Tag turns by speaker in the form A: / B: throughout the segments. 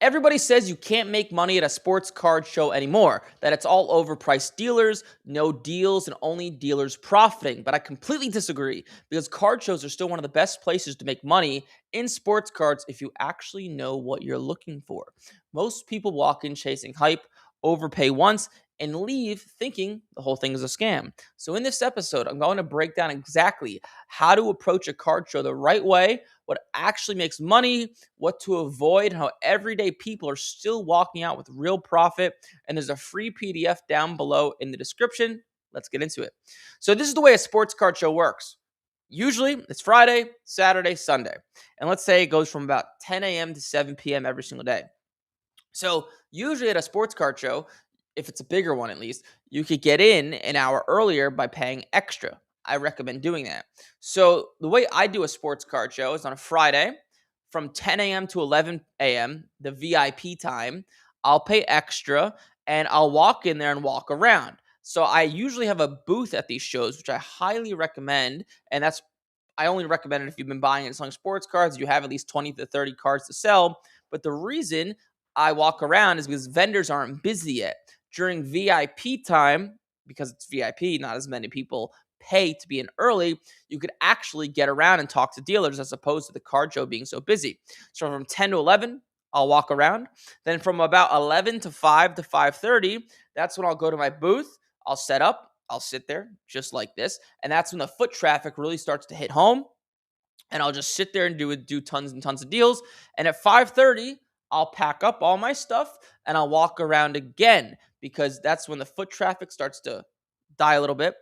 A: Everybody says you can't make money at a sports card show anymore, that it's all overpriced dealers, no deals, and only dealers profiting. But I completely disagree because card shows are still one of the best places to make money in sports cards if you actually know what you're looking for. Most people walk in chasing hype, overpay once, and leave thinking the whole thing is a scam. So, in this episode, I'm going to break down exactly how to approach a card show the right way, what actually makes money, what to avoid, how everyday people are still walking out with real profit. And there's a free PDF down below in the description. Let's get into it. So, this is the way a sports card show works. Usually, it's Friday, Saturday, Sunday. And let's say it goes from about 10 a.m. to 7 p.m. every single day. So, usually at a sports card show, if it's a bigger one at least, you could get in an hour earlier by paying extra. I recommend doing that. So, the way I do a sports card show is on a Friday from 10 a.m. to 11 a.m., the VIP time. I'll pay extra and I'll walk in there and walk around. So, I usually have a booth at these shows, which I highly recommend. And I only recommend it if you've been buying and selling sports cards, you have at least 20 to 30 cards to sell. But the reason I walk around is because vendors aren't busy yet. During VIP time, because it's VIP, not as many people pay to be in early, you could actually get around and talk to dealers as opposed to the card show being so busy. So from 10 to 11, I'll walk around. Then from about 11 to 5 to 5:30, that's when I'll go to my booth. I'll set up. I'll sit there just like this. And that's when the foot traffic really starts to hit home. And I'll just sit there and do tons and tons of deals. And at 5:30, I'll pack up all my stuff and I'll walk around again because that's when the foot traffic starts to die a little bit.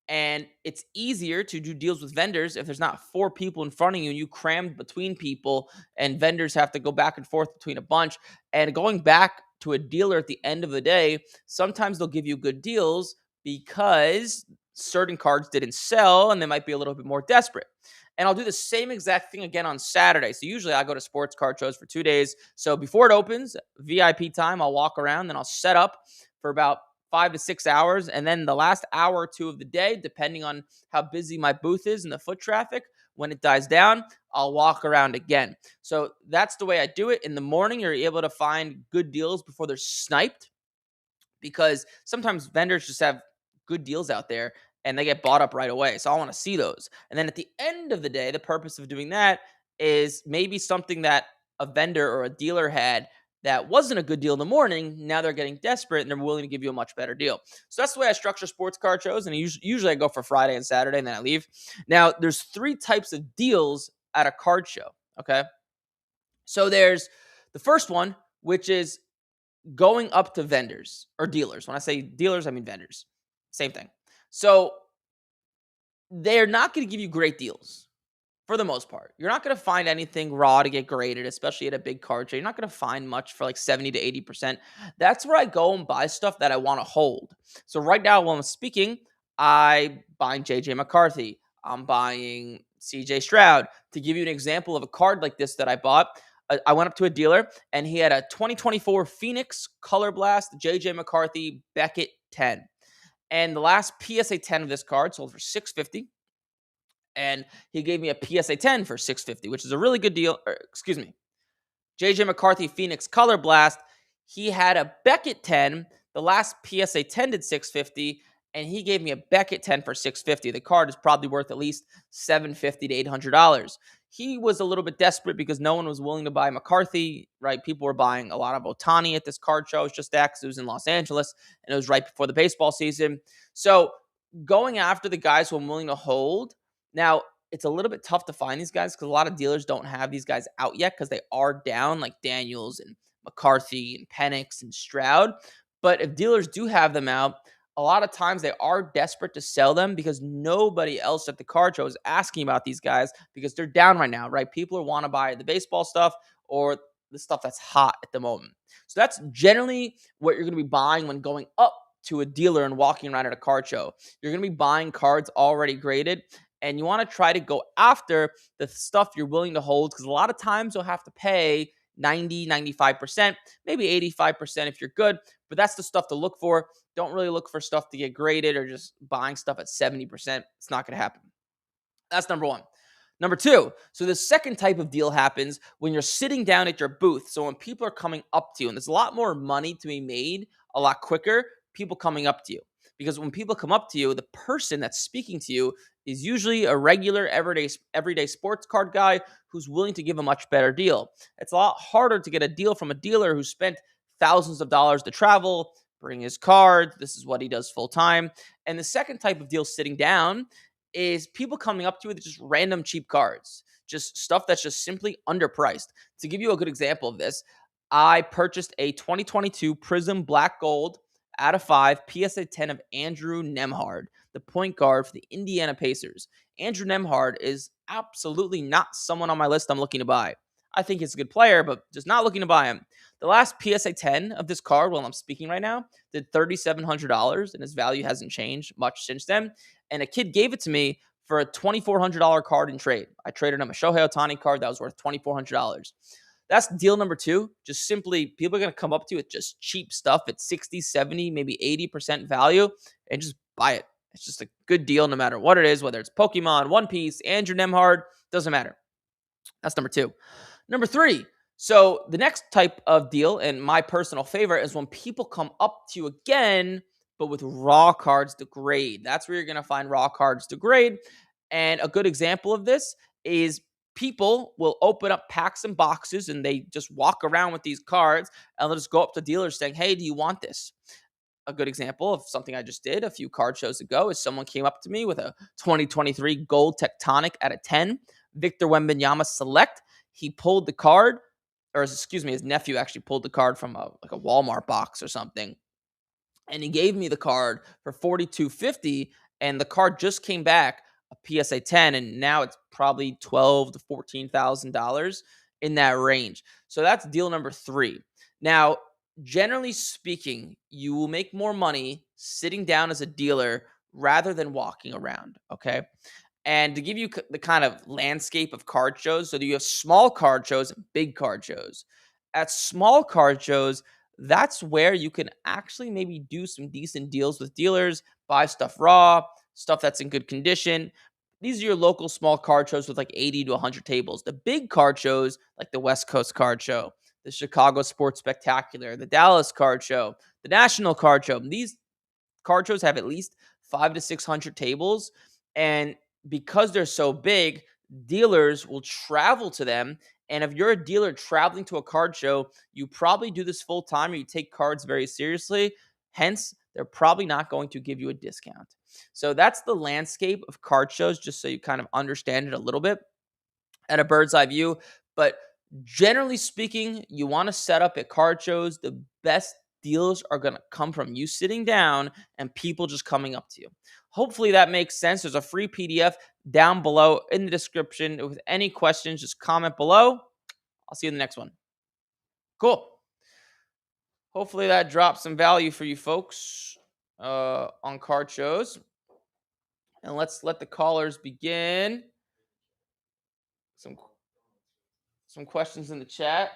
A: And it's easier to do deals with vendors if there's not four people in front of you and you crammed between people and vendors have to go back and forth between a bunch. And going back to a dealer at the end of the day, sometimes they'll give you good deals because certain cards didn't sell and they might be a little bit more desperate. And I'll do the same exact thing again on Saturday. So usually I go to sports card shows for 2 days. So before it opens, VIP time, I'll walk around, then I'll set up for about 5 to 6 hours. And then the last hour or two of the day, depending on how busy my booth is and the foot traffic, when it dies down, I'll walk around again. So that's the way I do it. In the morning, you're able to find good deals before they're sniped because sometimes vendors just have good deals out there and they get bought up right away. So I want to see those. And then at the end of the day, the purpose of doing that is maybe something that a vendor or a dealer had that wasn't a good deal in the morning. Now they're getting desperate and they're willing to give you a much better deal. So that's the way I structure sports card shows. And usually I go for Friday and Saturday and then I leave. Now, there's three types of deals at a card show. Okay. So there's the first one, which is going up to vendors or dealers. When I say dealers, I mean vendors. Same thing. So they're not going to give you great deals for the most part. You're not going to find anything raw to get graded, especially at a big card show. You're not going to find much for like 70 to 80%. That's where I go and buy stuff that I want to hold. So right now, while I'm speaking, I'm buying JJ McCarthy. I'm buying CJ Stroud. To give you an example of a card like this that I bought, I went up to a dealer and he had a 2024 Phoenix Color Blast JJ McCarthy Beckett 10. And the last PSA 10 of this card sold for $650. And he gave me a PSA 10 for $650, which is a really good deal. Excuse me. JJ McCarthy Phoenix Color Blast. He had a Beckett 10. The last PSA 10 did $650, and he gave me a Beckett 10 for $650. The card is probably worth at least $750 to $800. He was a little bit desperate because no one was willing to buy McCarthy, right? People were buying a lot of Ohtani at this card show. It was just that because it was in Los Angeles, and it was right before the baseball season. So going after the guys who I'm willing to hold. Now, it's a little bit tough to find these guys because a lot of dealers don't have these guys out yet because they are down, like Daniels and McCarthy and Penix and Stroud. But if dealers do have them out, a lot of times they are desperate to sell them because nobody else at the card show is asking about these guys because they're down right now, right? People want to buy the baseball stuff or the stuff that's hot at the moment. So that's generally what you're going to be buying when going up to a dealer and walking around at a card show. You're going to be buying cards already graded, and you want to try to go after the stuff you're willing to hold because a lot of times you'll have to pay 90, 95%, maybe 85% if you're good, but that's the stuff to look for. Don't really look for stuff to get graded or just buying stuff at 70%. It's not going to happen. That's number one. Number two, so the second type of deal happens when you're sitting down at your booth. So when people are coming up to you, and there's a lot more money to be made a lot quicker, people coming up to you. Because when people come up to you, the person that's speaking to you is usually a regular everyday sports card guy who's willing to give a much better deal. It's a lot harder to get a deal from a dealer who spent thousands of dollars to travel, bring his card. This is what he does full time. And the second type of deal sitting down is people coming up to you with just random cheap cards, just stuff that's just simply underpriced. To give you a good example of this, I purchased a 2022 Prism Black Gold out of 5 PSA 10 of Andrew Nembhard, the point guard for the Indiana Pacers. Andrew Nembhard is absolutely not someone on my list I'm looking to buy. I think he's a good player, but just not looking to buy him. The last PSA 10 of this card, while I'm speaking right now, did $3,700, and his value hasn't changed much since then. And a kid gave it to me for a $2,400 card in trade. I traded him a Shohei Ohtani card that was worth $2,400. That's deal number two. Just simply, people are going to come up to you with just cheap stuff at 60, 70, maybe 80% value and just buy it. It's just a good deal no matter what it is, whether it's Pokemon, One Piece, Andrew Nembhard, doesn't matter. That's number two. Number three. So the next type of deal, and my personal favorite, is when people come up to you again, but with raw cards to grade. That's where you're going to find raw cards to grade. And a good example of this is people will open up packs and boxes and they just walk around with these cards and they'll just go up to dealers saying, "Hey, do you want this?" A good example of something I just did a few card shows ago is someone came up to me with a 2023 Gold Tectonic out of 10, Victor Wembanyama Select. He pulled the card, or excuse me, his nephew actually pulled the card from like a Walmart box or something, and he gave me the card for $4,250, and the card just came back a PSA 10, and now it's probably $12,000 to $14,000 in that range. So that's deal number three. Now, generally speaking, you will make more money sitting down as a dealer rather than walking around. Okay. And to give you the kind of landscape of card shows, so that you have small card shows and big card shows. At small card shows, that's where you can actually maybe do some decent deals with dealers, buy stuff raw, stuff that's in good condition. These are your local small card shows with like 80 to 100 tables. The big card shows, like the West Coast Card Show, the Chicago Sports Spectacular, the Dallas Card Show, the National Card Show. These card shows have at least 500 to 600 tables. And because they're so big, dealers will travel to them. And if you're a dealer traveling to a card show, you probably do this full time or you take cards very seriously. Hence, they're probably not going to give you a discount. So that's the landscape of card shows, just so you kind of understand it a little bit at a bird's eye view. But generally speaking, you want to set up at card shows. The best deals are going to come from you sitting down and people just coming up to you. Hopefully that makes sense. There's a free PDF down below in the description. With any questions, just comment below. I'll see you in the next one. Cool. Hopefully that drops some value for you folks on card shows. And let's let the callers begin. Some questions in the chat.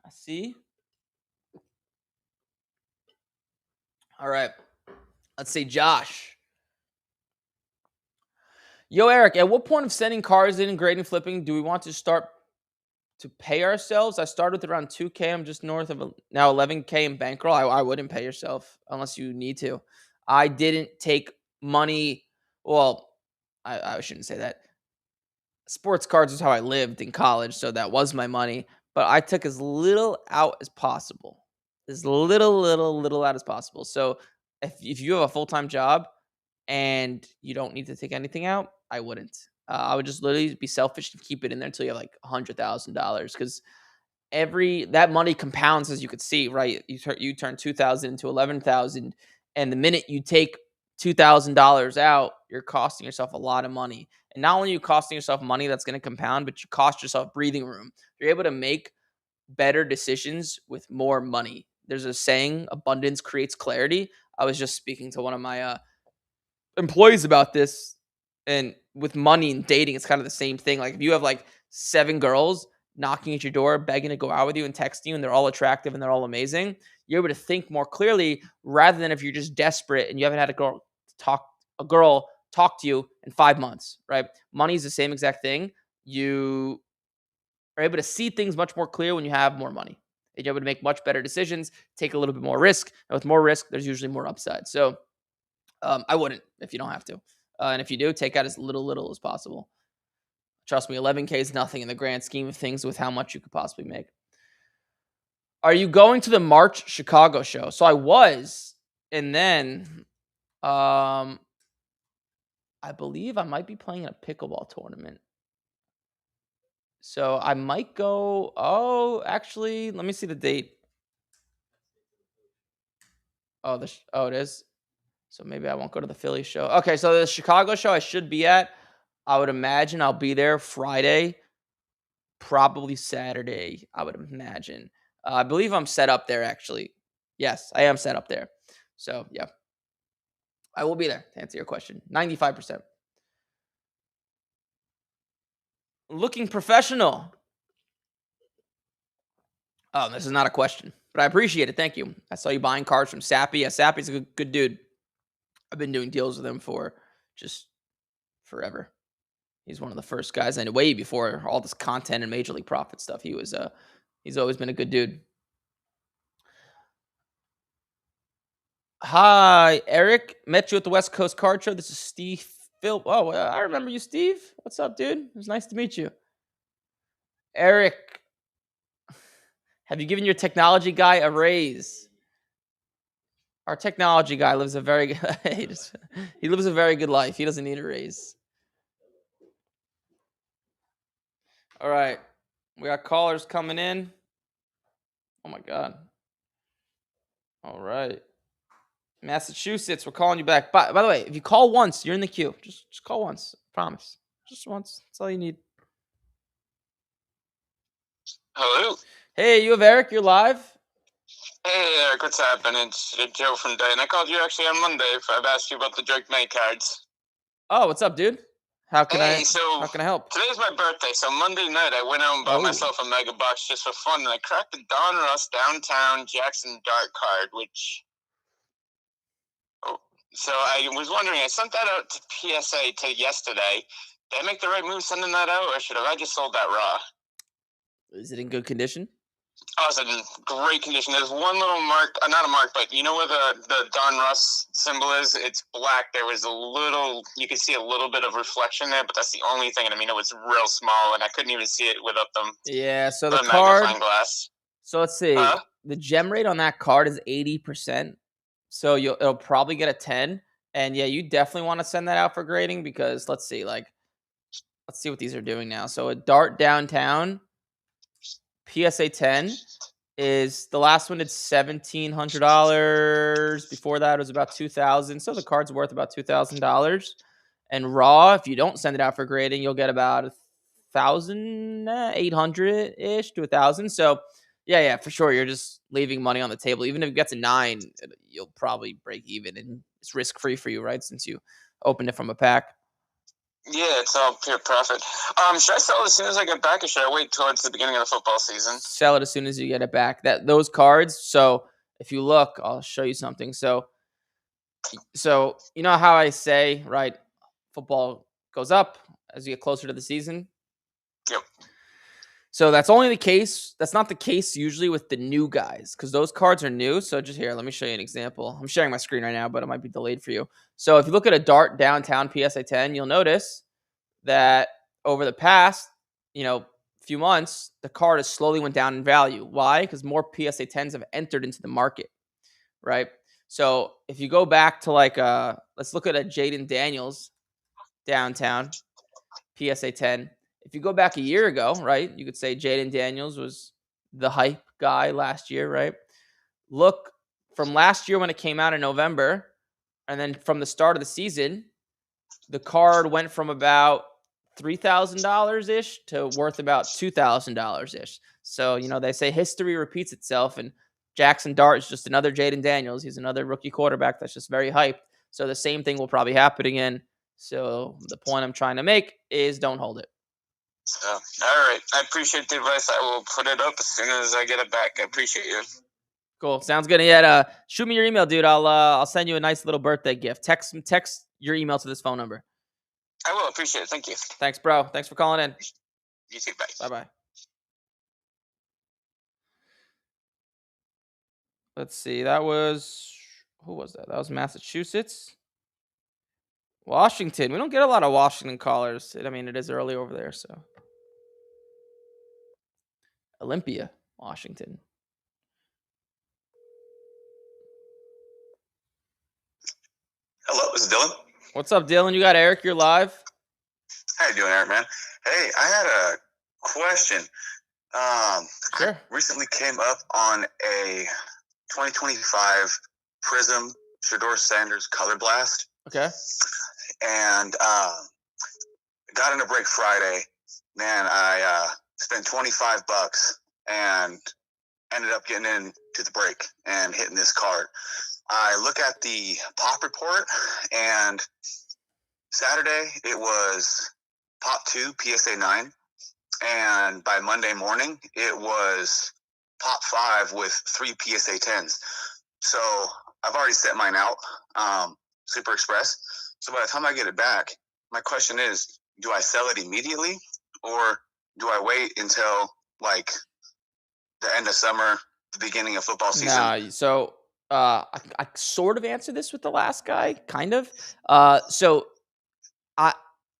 A: I see. All right. Let's say Josh. Yo, Eric, at what point of sending cars in and grading flipping do we want to start to pay ourselves? I started with around 2K. I'm just north of now 11K in bankroll. I wouldn't pay yourself unless you need to. I didn't take money. Well, I shouldn't say that. Sports cards is how I lived in college, so that was my money. But I took as little out as possible, as little out as possible. So if you have a full time job and you don't need to take anything out, I wouldn't. I would just literally be selfish and keep it in there until you have like $100,000 because that money compounds, as you could see, right? You turn 2,000 into 11,000, and the minute you take $2,000 out, you're costing yourself a lot of money. And not only are you costing yourself money that's going to compound, but you cost yourself breathing room. You're able to make better decisions with more money. There's a saying, abundance creates clarity. I was just speaking to one of my employees about this, and with money and dating, it's kind of the same thing. Like if you have like 7 girls knocking at your door, begging to go out with you and texting you, and they're all attractive and they're all amazing, you're able to think more clearly rather than if you're just desperate and you haven't had a girl talk to you in 5 months, right? Money is the same exact thing. you are able to see things much more clear when you have more money. And you're able to make much better decisions, take a little bit more risk. And with more risk, there's usually more upside. So I wouldn't if you don't have to. And if you do, take out as little as possible. Trust me, 11K is nothing in the grand scheme of things with how much you could possibly make. Are you going to the March Chicago show? So I was, and then I believe I might be playing in a pickleball tournament. So I might go. Oh, actually, let me see the date. Oh, it is. So maybe I won't go to the Philly show. Okay, so the Chicago show I should be at. I would imagine I'll be there Friday, probably Saturday. I would imagine. I believe I'm set up there. Actually, yes, I am set up there. So yeah, I will be there. To answer your question, 95%. Looking professional. Oh, this is not a question, but I appreciate it. Thank you. I saw you buying cards from Sappy. Yeah, Sappy's a good dude. I've been doing deals with him for just forever. He's one of the first guys, and way before all this content and Major League Profit stuff. He's always been a good dude. Hi, Eric. Met you at the West Coast Card Show. This is Steve Phil. Oh, I remember you, Steve. What's up, dude? It was nice to meet you. Eric, have you given your technology guy a raise? Our technology guy lives a very he lives a very good life. He doesn't need a raise. All right. We got callers coming in. Oh my god. All right. Massachusetts, we're calling you back. By the way, if you call once, you're in the queue. Just call once. Promise. Just once. That's all you need.
B: Hello.
A: Hey, you have Eric. You're live.
B: Hey, Eric. What's happening? It's Joe from Dayton. I called you actually on Monday. I've asked you about the Drake May cards.
A: Oh, what's up, dude? How can I help?
B: Today's my birthday, so Monday night I went out and bought myself a mega box just for fun, and I cracked the Don Russ Downtown Jackson Dart card, which... So I was wondering, I sent that out to PSA yesterday. Did I make the right move sending that out, or should have I just sold that raw?
A: Is it in good condition?
B: Oh, it's in great condition. There's one little mark, not a mark, but you know where the Don Russ symbol is? It's black. There was a little, you could see a little bit of reflection there, but that's the only thing. And I mean, it was real small, and I couldn't even see it without them.
A: Yeah, so the card. Glass. So let's see. The gem rate on that card is 80%. So it'll probably get a 10. And yeah, you definitely want to send that out for grading because let's see what these are doing now. So a Dart Downtown PSA 10 is the last one. It's $1,700. Before that, it was about $2,000. So the card's worth about $2,000. And raw, if you don't send it out for grading, you'll get about $1,800 ish to $1,000. So yeah, for sure, you're just leaving money on the table. Even if it gets a 9, you'll probably break even, and it's risk free for you, right? Since you opened it from a pack.
B: Yeah, it's all pure profit. Should I sell it as soon as I get back, or should I wait towards the beginning of the football season?
A: Sell it as soon as you get it back. Those cards. So if you look, I'll show you something. So you know how I say, right? Football goes up as you get closer to the season.
B: Yep.
A: So that's only the case. That's not the case usually with the new guys because those cards are new. So just here, let me show you an example. I'm sharing my screen right now, but it might be delayed for you. So if you look at a Dart Downtown PSA 10, you'll notice that over the past, few months, the card has slowly went down in value. Why? Because more PSA 10s have entered into the market, right? So if you go back to let's look at a Jaden Daniels Downtown PSA 10. If you go back a year ago, right, you could say Jaden Daniels was the hype guy last year, right? Look, from last year when it came out in November, and then from the start of the season, the card went from about $3,000-ish to worth about $2,000-ish. So, they say history repeats itself, and Jackson Dart is just another Jaden Daniels. He's another rookie quarterback that's just very hyped. So the same thing will probably happen again. So the point I'm trying to make is don't hold it.
B: All right. I appreciate the advice. I will put it up as soon as I get it back. I appreciate you.
A: Cool. Sounds good. Yeah, shoot me your email, dude. I'll send you a nice little birthday gift. Text your email to this phone number.
B: I will. Appreciate it. Thank you.
A: Thanks, bro. Thanks for calling in.
B: You too. Bye.
A: Bye-bye. Let's see. That was who was that? That was Massachusetts. Washington. We don't get a lot of Washington callers. I mean, it is early over there, so. Olympia, Washington.
C: Hello, this is Dylan.
A: What's up, Dylan? You got Eric. You're live.
C: How you doing, Eric, man? Hey, I had a question.
A: Sure.
C: I recently came up on a 2025 Prism Shedeur Sanders Color Blast.
A: Okay.
C: And got in a break Friday. Man, I spent $25 and ended up getting into the break and hitting this card. I look at the pop report, and Saturday it was pop 2 PSA 9, and by Monday morning it was pop 5 with 3 PSA 10s. So I've already set mine out, Super Express. So by the time I get it back, my question is, do I sell it immediately, or do I wait until like the end of summer, the beginning of football season?
A: Nah, so I sort of answered this with the last guy, kind of. So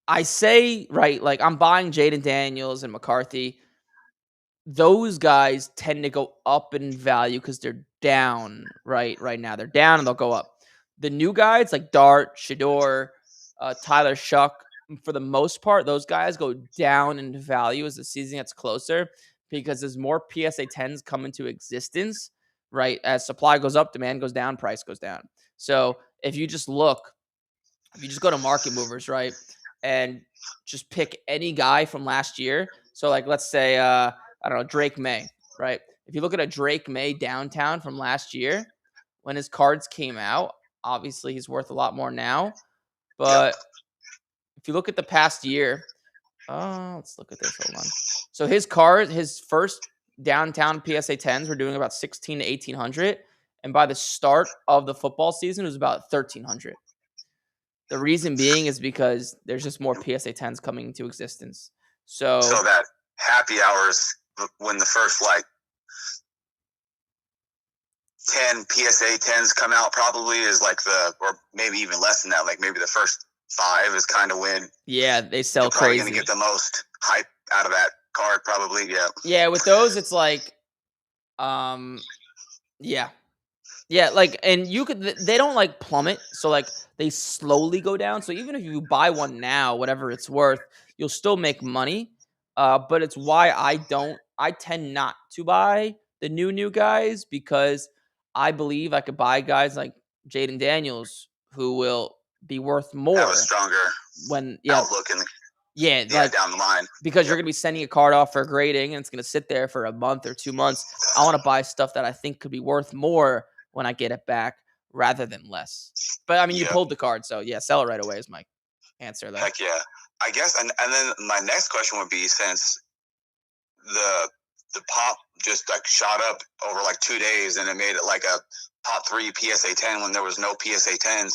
A: I say, right, like I'm buying Jaden Daniels and McCarthy. Those guys tend to go up in value because they're down right now. They're down and they'll go up. The new guys like Dart, Shedeur, Tyler Shuck, for the most part, those guys go down in value as the season gets closer because there's more PSA 10s come into existence, right? As supply goes up, demand goes down, price goes down. So if you just go to Market Movers, right, and just pick any guy from last year. So like, let's say, I don't know, Drake May, right? If you look at a Drake May downtown from last year, when his cards came out, obviously he's worth a lot more now. But if you look at the past year, let's look at this. Hold on. So his cards, his first downtown PSA 10s were doing about 16 to 1800, and by the start of the football season, it was about 1300. The reason being is because there's just more PSA 10s coming into existence. So
C: that happy hours when the first like 10 PSA 10s come out probably is like or maybe even less than that. Like maybe the first 5 is kind of when
A: they sell
C: you're probably
A: crazy.
C: Going to get the most hype out of that card probably. Yeah.
A: Yeah, with those it's like, yeah, like, and they don't like plummet, so like they slowly go down. So even if you buy one now, whatever it's worth, you'll still make money. But it's why I tend not to buy the new guys, because I believe I could buy guys like Jaden Daniels who will be worth more.
C: Have a stronger outlook like down the line.
A: Because you're going to be sending a card off for grading and it's going to sit there for a month or 2 months. I want to buy stuff that I think could be worth more when I get it back rather than less. But I mean, you pulled the card, so yeah, sell it right away is my answer there.
C: Heck yeah. I guess, and then my next question would be, since the pop just like shot up over like 2 days and it made it like a top 3 PSA 10 when there was no PSA 10s,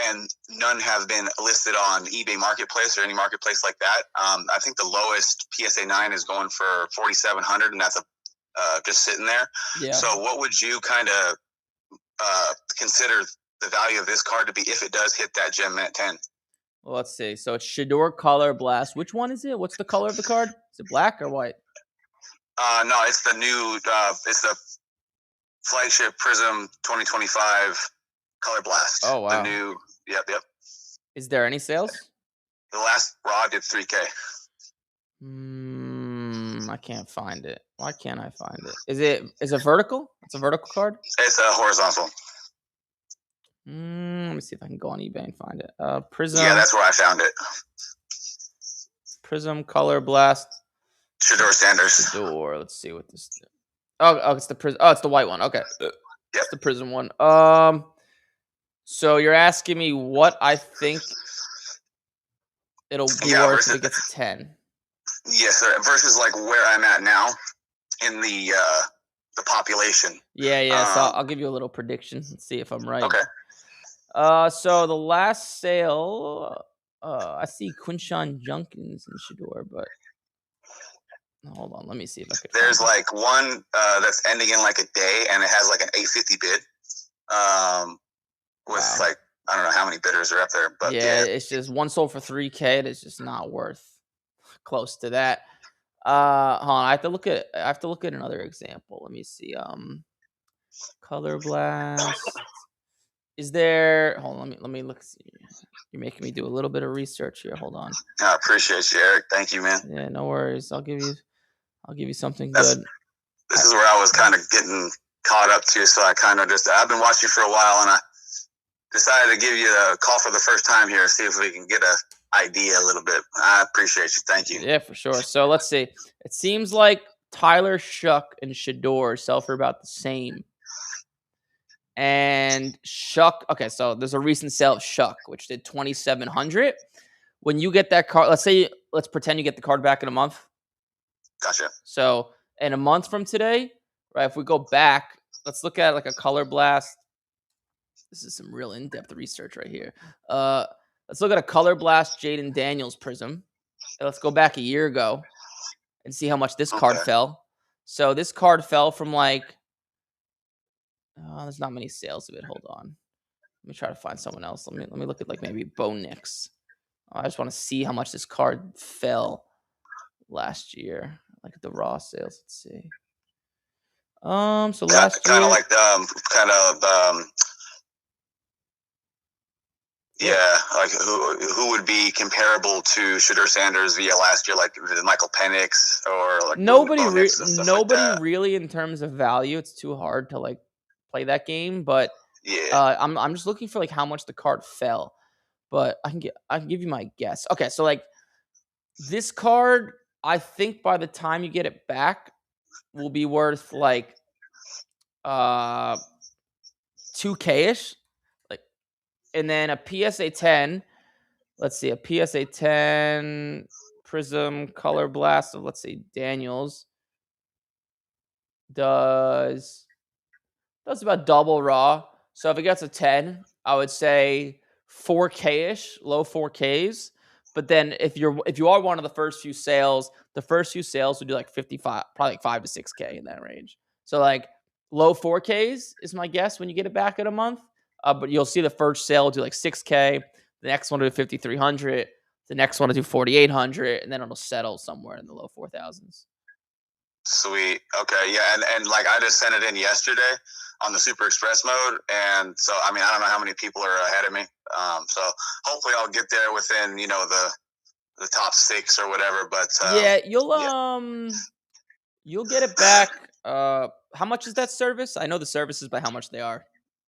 C: and none have been listed on eBay Marketplace or any marketplace like that. I think the lowest PSA 9 is going for 4,700, and that's just sitting there.
A: Yeah.
C: So what would you kind of consider the value of this card to be if it does hit that Gem Mint 10?
A: Well, let's see. So it's Shedeur Color Blast. Which one is it? What's the color of the card? Is it black or white?
C: No, it's the new. It's the flagship Prism 2025 Color Blast.
A: Oh wow.
C: The new. Yep.
A: Is there any sales?
C: The last raw did 3K.
A: I can't find it. Why can't I find it? Is it vertical? It's a vertical card?
C: It's a horizontal.
A: Let me see if I can go on eBay and find it. Prism.
C: Yeah, that's where I found it.
A: Prism Color Blast.
C: Shedeur Sanders.
A: Shedeur. Let's see what this is. Oh, it's the Prism. Oh, it's the white one. Okay.
C: Yep.
A: It's the Prism one. So you're asking me what I think it'll be worth if it gets a 10.
C: Yes, sir. Versus like where I'm at now in the population.
A: Yeah. So I'll give you a little prediction and see if I'm right.
C: Okay.
A: So the last sale, I see Quinshon Junkins and Shedeur, but Hold on, let me see if I could.
C: There's like one that's ending in like a day, and it has like an 850 bid. With
A: Wow.
C: like I don't know how many bidders are up there, but
A: yeah, it's just one sold for $3K. It's just not worth close to that. Hold on, I have to look at another example. Let me see. Color Blast. Is there? Hold on, let me look. See. You're making me do a little bit of research here. Hold on.
C: I appreciate you, Eric. Thank you, man.
A: Yeah, no worries. I'll give you something
C: That's-
A: good.
C: This is where I was kind of getting caught up to, so I kind of I've been watching for a while, and I decided to give you a call for the first time here, see if we can get an idea a little bit. I appreciate you. Thank you.
A: Yeah, for sure. So let's see. It seems like Tyler Shuck and Shador sell for about the same. And Shuck, okay, so there's a recent sale of Shuck, which did 2,700. When you get that card, let's pretend you get the card back in a month.
C: Gotcha.
A: So in a month from today, right? If we go back, let's look at like a Color Blast. This is some real in-depth research right here. Let's look at a Color Blast Jaden Daniels Prism. And let's go back a year ago and see how much this card fell. So this card fell from like, there's not many sales of it. Hold on. Let me try to find someone else. Let me look at like maybe Bo Nix. I just want to see how much this card fell last year. Like at the raw sales. Let's see. So last year,
C: kind of like like who would be comparable to Shedeur Sanders via last year, like Michael Penix or like
A: nobody
C: like
A: really in terms of value. It's too hard to like play that game, but
C: yeah,
A: I'm just looking for like how much the card fell. But I can give you my guess. Okay, so like this card, I think by the time you get it back, will be worth like 2K-ish. Like, and then a PSA 10. Let's see, a PSA 10 Prism Color Blast of, let's say, Daniels does about double raw. So if it gets a 10, I would say 4K-ish, low 4Ks. But then if you are one of the first few sales would do like 55, probably like 5 to 6K in that range. So like low 4Ks is my guess when you get it back in a month. But you'll see the first sale will do like 6K, the next one will do 5,300, the next one will do 4,800, and then it'll settle somewhere in the low 4,000s.
C: Sweet. Okay. Yeah. And like I just sent it in yesterday on the Super Express mode. And so, I mean, I don't know how many people are ahead of me. So hopefully I'll get there within, the top 6 or whatever. But
A: you'll get it back. How much is that service? I know the service is by how much they are.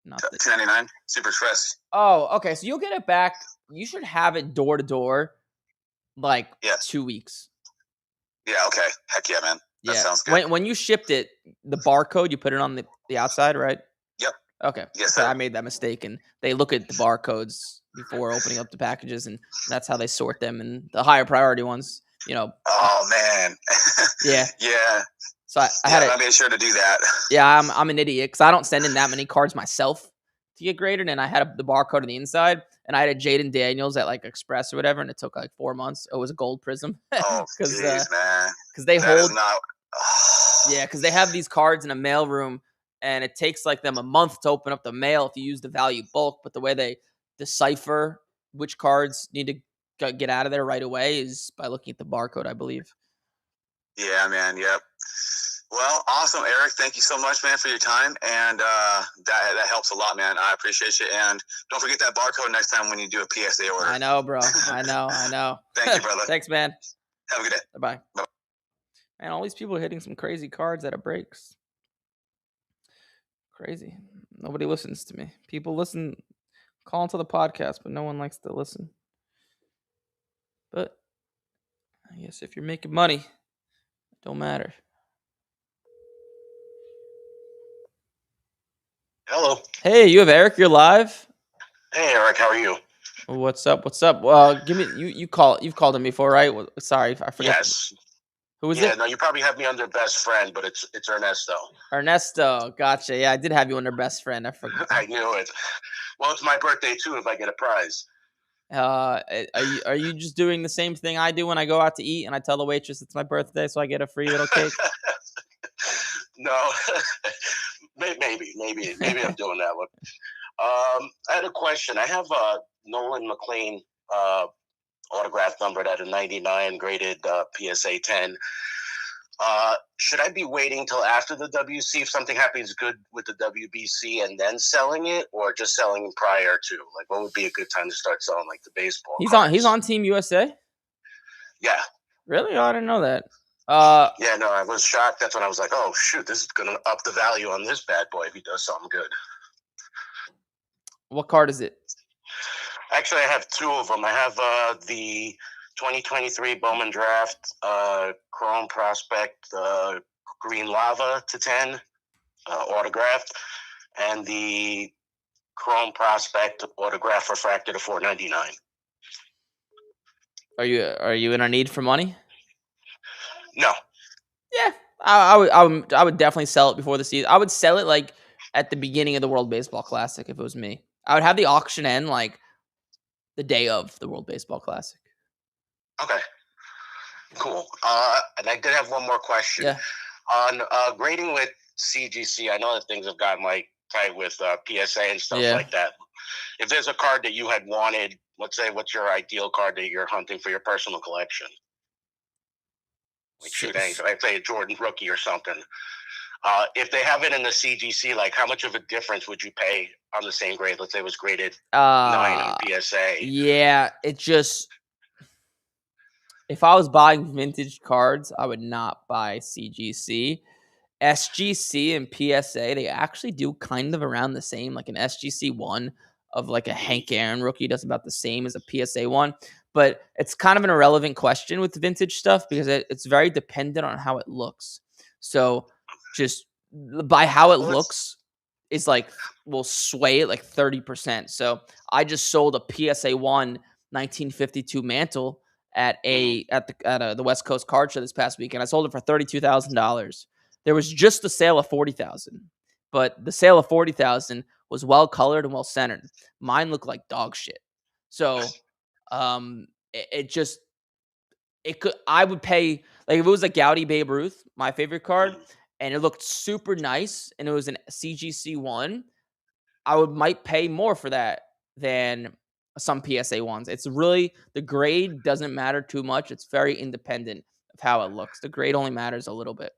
A: Not
C: $2.99 Super Express.
A: Oh, okay. So you'll get it back. You should have it door to door, like 2 weeks.
C: Yeah. Okay. Heck yeah, man. That sounds
A: good. When you shipped it, the barcode, you put it on the outside, right?
C: Yep.
A: Okay.
C: Yes,
A: sir. I made that mistake, and they look at the barcodes before opening up the packages, and that's how they sort them. And the higher priority ones,
C: Oh man.
A: Yeah.
C: Yeah.
A: So I
C: made sure to do that.
A: Yeah, I'm an idiot because I don't send in that many cards myself to get graded, and I had the barcode on the inside, and I had a Jaden Daniels at like Express or whatever, and it took like 4 months. It was a gold prism.
C: Oh, jeez, man.
A: Because they hold.
C: Not...
A: Yeah, because they have these cards in a mail room, and it takes like them a month to open up the mail if you use the value bulk. But the way they decipher which cards need to get out of there right away is by looking at the barcode, I believe.
C: Yeah, man. Yep. Well, awesome, Eric. Thank you so much, man, for your time, and that helps a lot, man. I appreciate you, and don't forget that barcode next time when you do a PSA order.
A: I know, bro. I know.
C: Thank you, brother.
A: Thanks, man.
C: Have a good day.
A: Bye. Man, all these people are hitting some crazy cards at breaks. Crazy. Nobody listens to me. People call into the podcast, but no one likes to listen. But I guess if you're making money, it don't matter.
D: Hello.
A: Hey, you have Eric. You're live.
D: Hey, Eric. How are you?
A: What's up? Well, give me you've called him before, right? Sorry, I forgot.
D: Yes.
A: Who is it?
D: No, you probably have me under best friend, but it's Ernesto.
A: Ernesto, gotcha. Yeah, I did have you under best friend. I forgot.
D: I knew it. Well, it's my birthday too. If I get a prize.
A: Are you just doing the same thing I do when I go out to eat and I tell the waitress it's my birthday so I get a free little cake?
D: No, maybe I'm doing that one. I had a question. I have Nolan McLean autograph numbered at a 99, graded PSA 10. Should I be waiting till after the WC if something happens good with the WBC and then selling it, or just selling prior to? Like, what would be a good time to start selling like the baseball?
A: He's on Team USA?
D: Yeah.
A: Really? Oh, I didn't know that.
D: Yeah, no, I was shocked. That's when I was like, oh shoot, this is gonna up the value on this bad boy if he does something good.
A: What card is it?
D: Actually, I have two of them. I have the 2023 Bowman Draft Chrome Prospect Green Lava to 10 autographed, and the Chrome Prospect autograph refracted to 499.
A: Are you in a need for money?
D: No.
A: Yeah, I would definitely sell it before the season. I would sell it like at the beginning of the World Baseball Classic if it was me. I would have the auction end like the day of the World Baseball Classic.
D: Okay. Cool. And I did have one more question.
A: Yeah.
D: On grading with CGC, I know that things have gotten like tight with PSA and stuff like that. If there's a card that you had wanted, let's say, what's your ideal card that you're hunting for your personal collection? Like shoot anything, like say a Jordan rookie or something. If they have it in the CGC, like how much of a difference would you pay on the same grade? Let's say it was graded 9 on PSA.
A: Yeah, it just if I was buying vintage cards, I would not buy CGC. SGC and PSA, they actually do kind of around the same. Like an SGC 1 of like a Hank Aaron rookie does about the same as a PSA 1. But it's kind of an irrelevant question with vintage stuff because it's very dependent on how it looks. So just by how it looks is like will sway it like 30%. So I just sold a PSA 1 1952 mantle at the West Coast Card Show this past weekend. I sold it for $32,000. There was just the sale of 40,000, but the sale of 40,000 was well colored and well centered. Mine looked like dog shit. So, I would pay like if it was a Gaudy Babe Ruth, my favorite card, and it looked super nice, and it was an CGC 1. I might pay more for that than some PSA 1s. It's really the grade doesn't matter too much. It's very independent of how it looks. The grade only matters a little bit.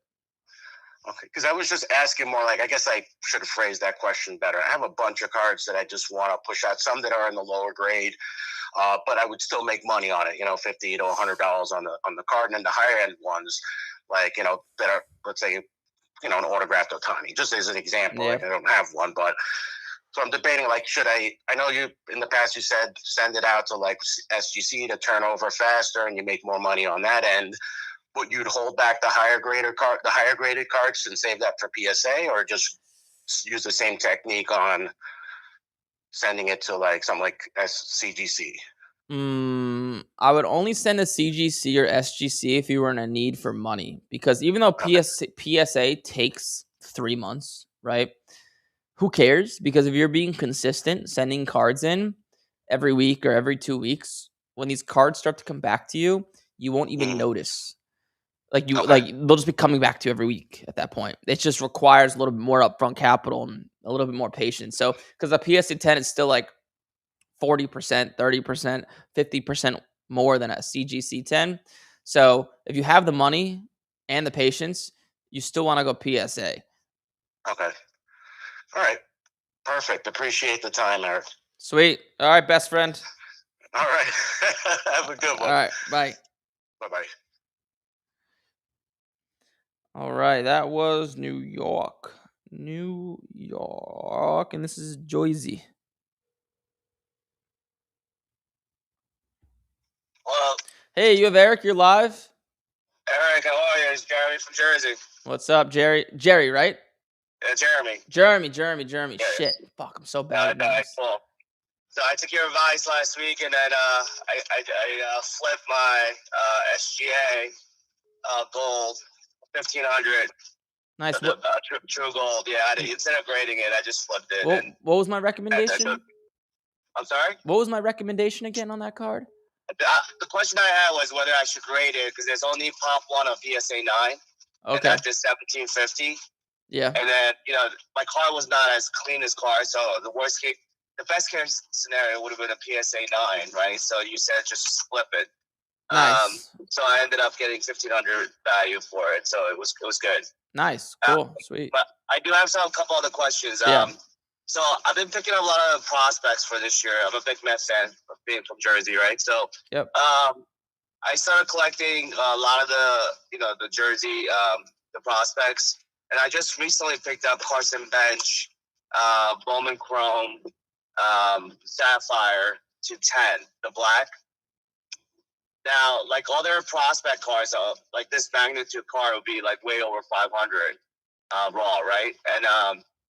D: Okay, because I was just asking more like, I guess I should have phrased that question better. I have a bunch of cards that I just want to push out, some that are in the lower grade, but I would still make money on it, $50 to $100 on the card, and then the higher end ones, like, that are, let's say, an autographed Ohtani, just as an example.
A: Yeah.
D: Like I don't have one, but so I'm debating, like, should I know you, in the past, you said send it out to like SGC to turn over faster and you make more money on that end. But you'd hold back the higher graded cards and save that for PSA, or just use the same technique on sending it to like something like CGC?
A: I would only send a CGC or SGC if you were in a need for money, because even though PSA takes 3 months, right? Who cares? Because if you're being consistent, sending cards in every week or every 2 weeks, when these cards start to come back to you, you won't even notice. Like they'll just be coming back to you every week at that point. It just requires a little bit more upfront capital and a little bit more patience. So because the PSA 10 is still like 40%, 30%, 50% more than a CGC 10. So if you have the money and the patience, you still want to go PSA.
D: Okay. All right. Perfect. Appreciate the time, Eric.
A: Sweet. All right, best friend.
D: All right. Have a good one.
A: All right. Bye.
D: Bye-bye.
A: All right. That was New York. And this is Joyzy.
B: Well,
A: hey, you have Eric. You're live.
B: Eric, how are you? It's Jeremy from Jersey.
A: What's up, Jerry? Jerry, right?
B: Jeremy.
A: Jeremy.
B: Yes.
A: Shit. Fuck, I'm so bad at names.
B: Cool. So I took your advice last week, and then I flipped my SGA gold 1500.
A: Nice.
B: True gold. Yeah, instead of grading it, I just flipped it.
A: What was my recommendation?
E: I'm sorry?
A: What was my recommendation again on that card?
E: The question I had was whether I should grade it because there's only Pop 1 on PSA 9. And
A: Okay.
E: that's just 1750.
A: Yeah.
E: And then, my car was not as clean as car. So the best case scenario would have been a PSA 9, right? So you said just flip it.
A: Nice.
E: So I ended up getting $1,500 value for it. So it was good.
A: Nice. Cool. Sweet.
E: But I do have a couple other questions.
A: Yeah.
E: So I've been picking up a lot of prospects for this year. I'm a big Mets fan, being from Jersey, right? So
A: Yep.
E: I started collecting a lot of the Jersey the prospects, and I just recently picked up Carson Bench, Bowman Chrome, Sapphire to 10, the black. Now, like all their prospect cars, like this magnitude car would be like way over 500 raw, right? And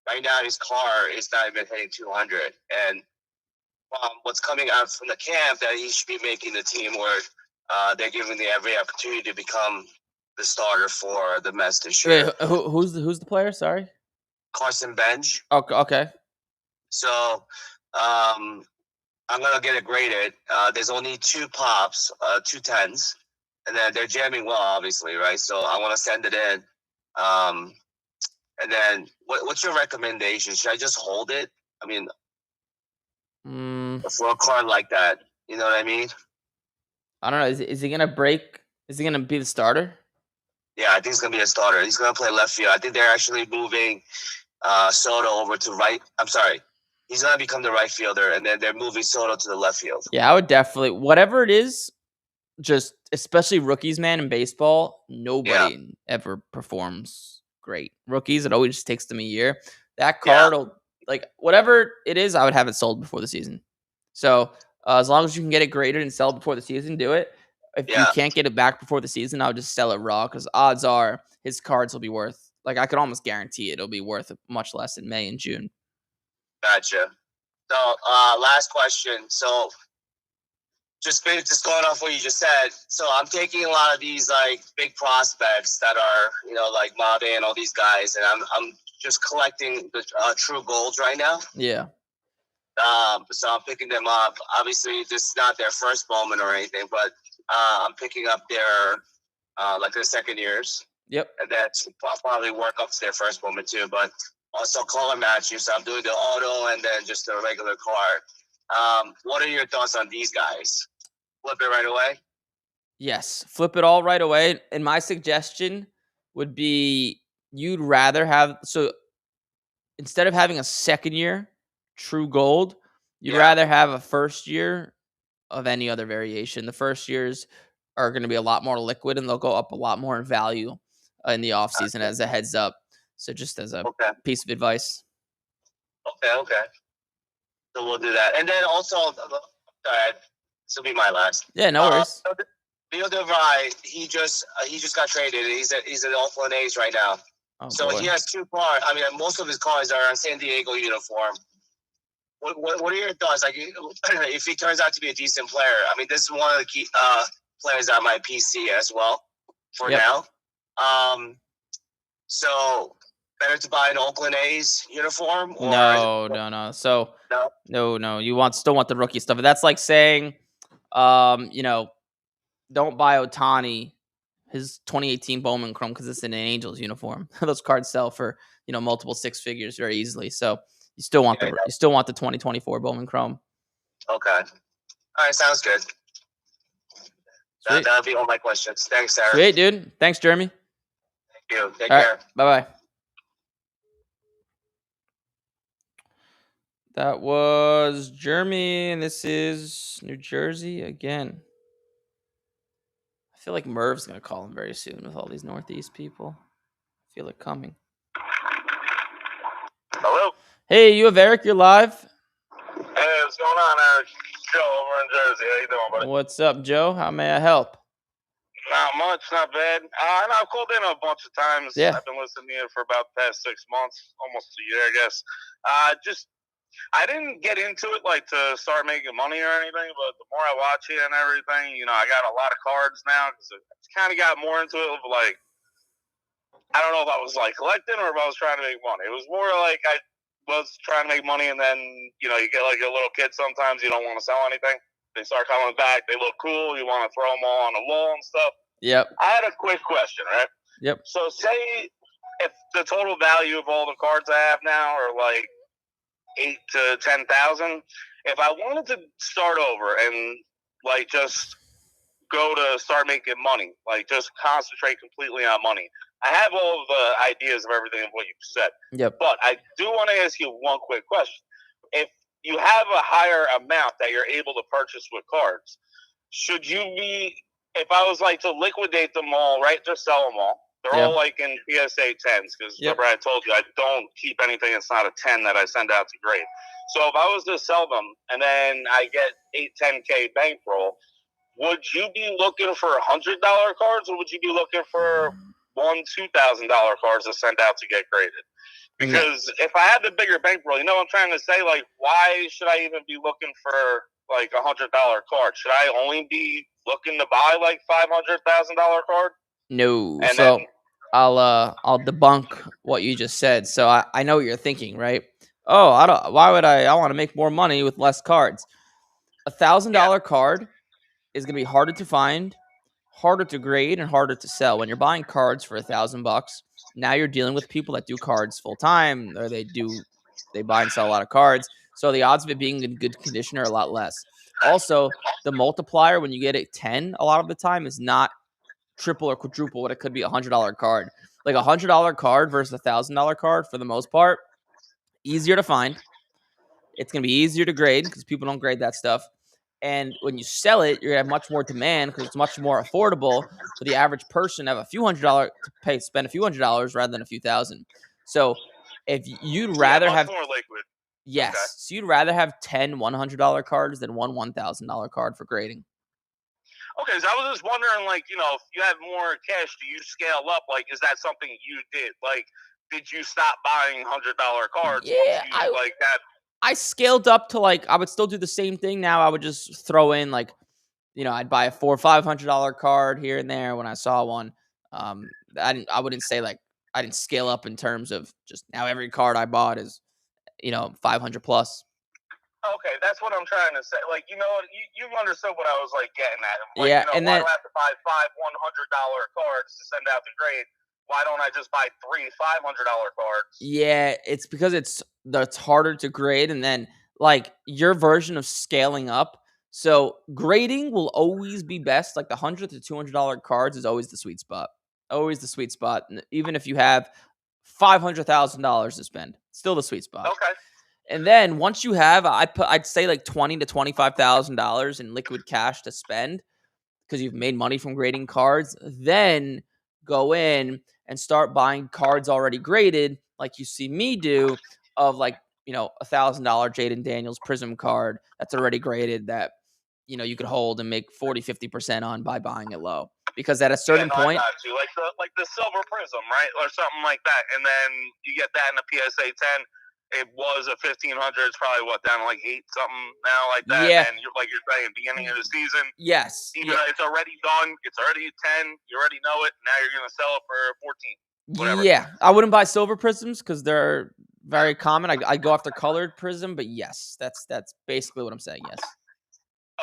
E: right now his car is not even hitting 200. And what's coming out from the camp that he should be making the team where they're giving the every opportunity to become the starter for the Mets this year.
A: Wait, who's the player? Sorry.
E: Carson Bench.
A: Okay.
E: So I'm gonna get it graded. There's only 2 pops, 2 10s, and then they're jamming well, obviously, right? So I want to send it in. And then what's your recommendation? Should I just hold it? I mean, for a card like that, you know what I mean?
A: I don't know. Is he gonna break? Is he gonna be the starter?
E: Yeah, I think he's gonna be a starter. He's gonna play left field. I think they're actually moving Soto over to right. I'm sorry. He's gonna become the right fielder, and then they're moving Soto to the left field.
A: Yeah, I would definitely. Whatever it is, just especially rookies, man, in baseball, nobody ever performs great. Rookies, it always just takes them a year. That card will, like, whatever it is, I would have it sold before the season. So as long as you can get it graded and sell it before the season, do it. If you can't get it back before the season, I would just sell it raw because odds are his cards will be worth, like, I could almost guarantee it'll be worth much less in May and June.
E: Gotcha. So last question. So just going off what you just said. So I'm taking a lot of these like big prospects that are, like Mabe and all these guys, and I'm just collecting the true golds right now.
A: Yeah.
E: So I'm picking them up. Obviously, this is not their first moment or anything, but I'm picking up their their second years.
A: Yep.
E: And that's probably work up to their first moment too. But also color matching. So I'm doing the auto and then just a regular card. What are your thoughts on these guys? Flip it right away?
A: Yes. Flip it all right away. And my suggestion would be you'd rather have, so instead of having a second year true gold, you'd rather have a first year of any other variation. The first years are going to be a lot more liquid and they'll go up a lot more in value in the offseason as a heads up. So just as a piece of advice.
E: Okay. So we'll do that. And then also, this will be my last.
A: Yeah, no worries.
E: Leo DeVry, he just got traded. He's at Oakland A's right now.
A: Oh,
E: so
A: boy.
E: he has 2 cars. I mean, most of his cars are on San Diego uniform. What are your thoughts? Like, if he turns out to be a decent player, I mean, this is one of the key players on my PC as well for now. So better to buy an Oakland A's uniform? Or
A: No. So no. You still want the rookie stuff. That's like saying, don't buy Ohtani his 2018 Bowman Chrome because it's in an Angels uniform. Those cards sell for multiple 6 figures very easily. So you still want the 2024 Bowman Chrome.
E: Okay. All right, sounds good. That'll be all my questions. Thanks, Sarah.
A: Sweet, dude. Thanks, Jeremy.
E: Thank you. Take care.
A: Bye-bye. That was Jeremy, and this is New Jersey again. I feel like Merv's going to call him very soon with all these Northeast people. I feel it coming.
F: Hello?
A: Hey, you have Eric. You're live.
F: Hey, what's going on, Eric? Joe over in Jersey. How you doing, buddy?
A: What's up, Joe? How may I help?
F: Not much, not bad. I've called in a bunch of times.
A: Yeah.
F: I've been listening to you for about the past 6 months, almost a year, I guess. I didn't get into it like to start making money or anything, but the more I watch it and everything, I got a lot of cards now because I kind of got more into it. Like, I don't know if I was like collecting or if I was trying to make money. It was more like was trying to make money, and then you get like a little kid. Sometimes you don't want to sell anything. They start coming back. They look cool. You want to throw them all on the wall and stuff.
A: Yep.
F: I had a quick question, right?
A: Yep.
F: So say if the total value of all the cards I have now are like 8 to 10,000, if I wanted to start over and like just go to start making money, like just concentrate completely on money. I have all of the ideas of everything of what you said.
A: Yep.
F: But I do want to ask you one quick question. If you have a higher amount that you're able to purchase with cards, should you be, if I was like to liquidate them all, right, just sell them all. They're all like in PSA 10s because remember I told you I don't keep anything that's not a 10 that I send out to grade. So if I was to sell them and then I get 8-10K bankroll, would you be looking for $100 cards or would you be looking for $1,000-$2,000 cards to send out to get graded? Because if I had the bigger bankroll, you know what I'm trying to say? Like, why should I even be looking for like $100 card? Should I only be looking to buy like $500,000 card?
A: No.
F: And
A: so
F: then,
A: I'll debunk what you just said. So I know what you're thinking, right? Oh, why would I want to make more money with less cards? $1,000 card is going to be harder to find, harder to grade, and harder to sell. When you're buying cards for $1,000, now you're dealing with people that do cards full time, or they buy and sell a lot of cards. So the odds of it being in good condition are a lot less. Also, the multiplier when you get a 10 a lot of the time is not triple or quadruple what it could be $100 card. Like $100 card versus $1,000 card for the most part, easier to find. It's going to be easier to grade because people don't grade that stuff. And when you sell it, you're going to have much more demand because it's much more affordable for the average person to have a few $100 to spend a few $100 rather than a few thousand. So if you'd rather have
F: more liquid.
A: Yes.
F: Okay.
A: So you'd rather have 10 $100 cards than one $1,000 card for grading.
F: Okay, so I was just wondering, like, if you have more cash, do you scale up? Like, is that something you did? Like, did you stop buying $100 cards?
A: Yeah, I scaled up to like I would still do the same thing. Now I would just throw in like, I'd buy a $400 or $500 card here and there when I saw one. I wouldn't say like I didn't scale up in terms of just now every card I bought is 500 plus.
F: Okay, that's what I'm trying to say. Like, you understood what I was like getting at. Like,
A: yeah, and
F: why
A: then
F: do I have to buy $5 $100 cards to send out the grade? Why don't I just buy 3 $500 cards?
A: Yeah, it's because it's harder to grade, and then like your version of scaling up. So grading will always be best. Like the $100 to $200 cards is always the sweet spot. Always the sweet spot. Even if you have $500,000 to spend, still the sweet spot.
F: Okay.
A: And then once you have, I'd say like $20,000 to $25,000 in liquid cash to spend because you've made money from grading cards. Then go in and start buying cards already graded, like you see me do, of like $1,000 Jaden Daniels Prism card that's already graded that you could hold and make 40-50% on by buying it low. Because at a certain point,
F: I got you. Like the Silver Prism, right, or something like that, and then you get that in a PSA 10. It was a 1,500. It's probably down to like 8 something now, like that.
A: Yeah.
F: And you're saying, beginning of the season.
A: Yes.
F: It's already done. It's already 10. You already know it. Now you're gonna sell it for 14. Whatever.
A: Yeah, I wouldn't buy silver prisms because they're very common. I go after colored prism, but yes, that's basically what I'm saying. Yes.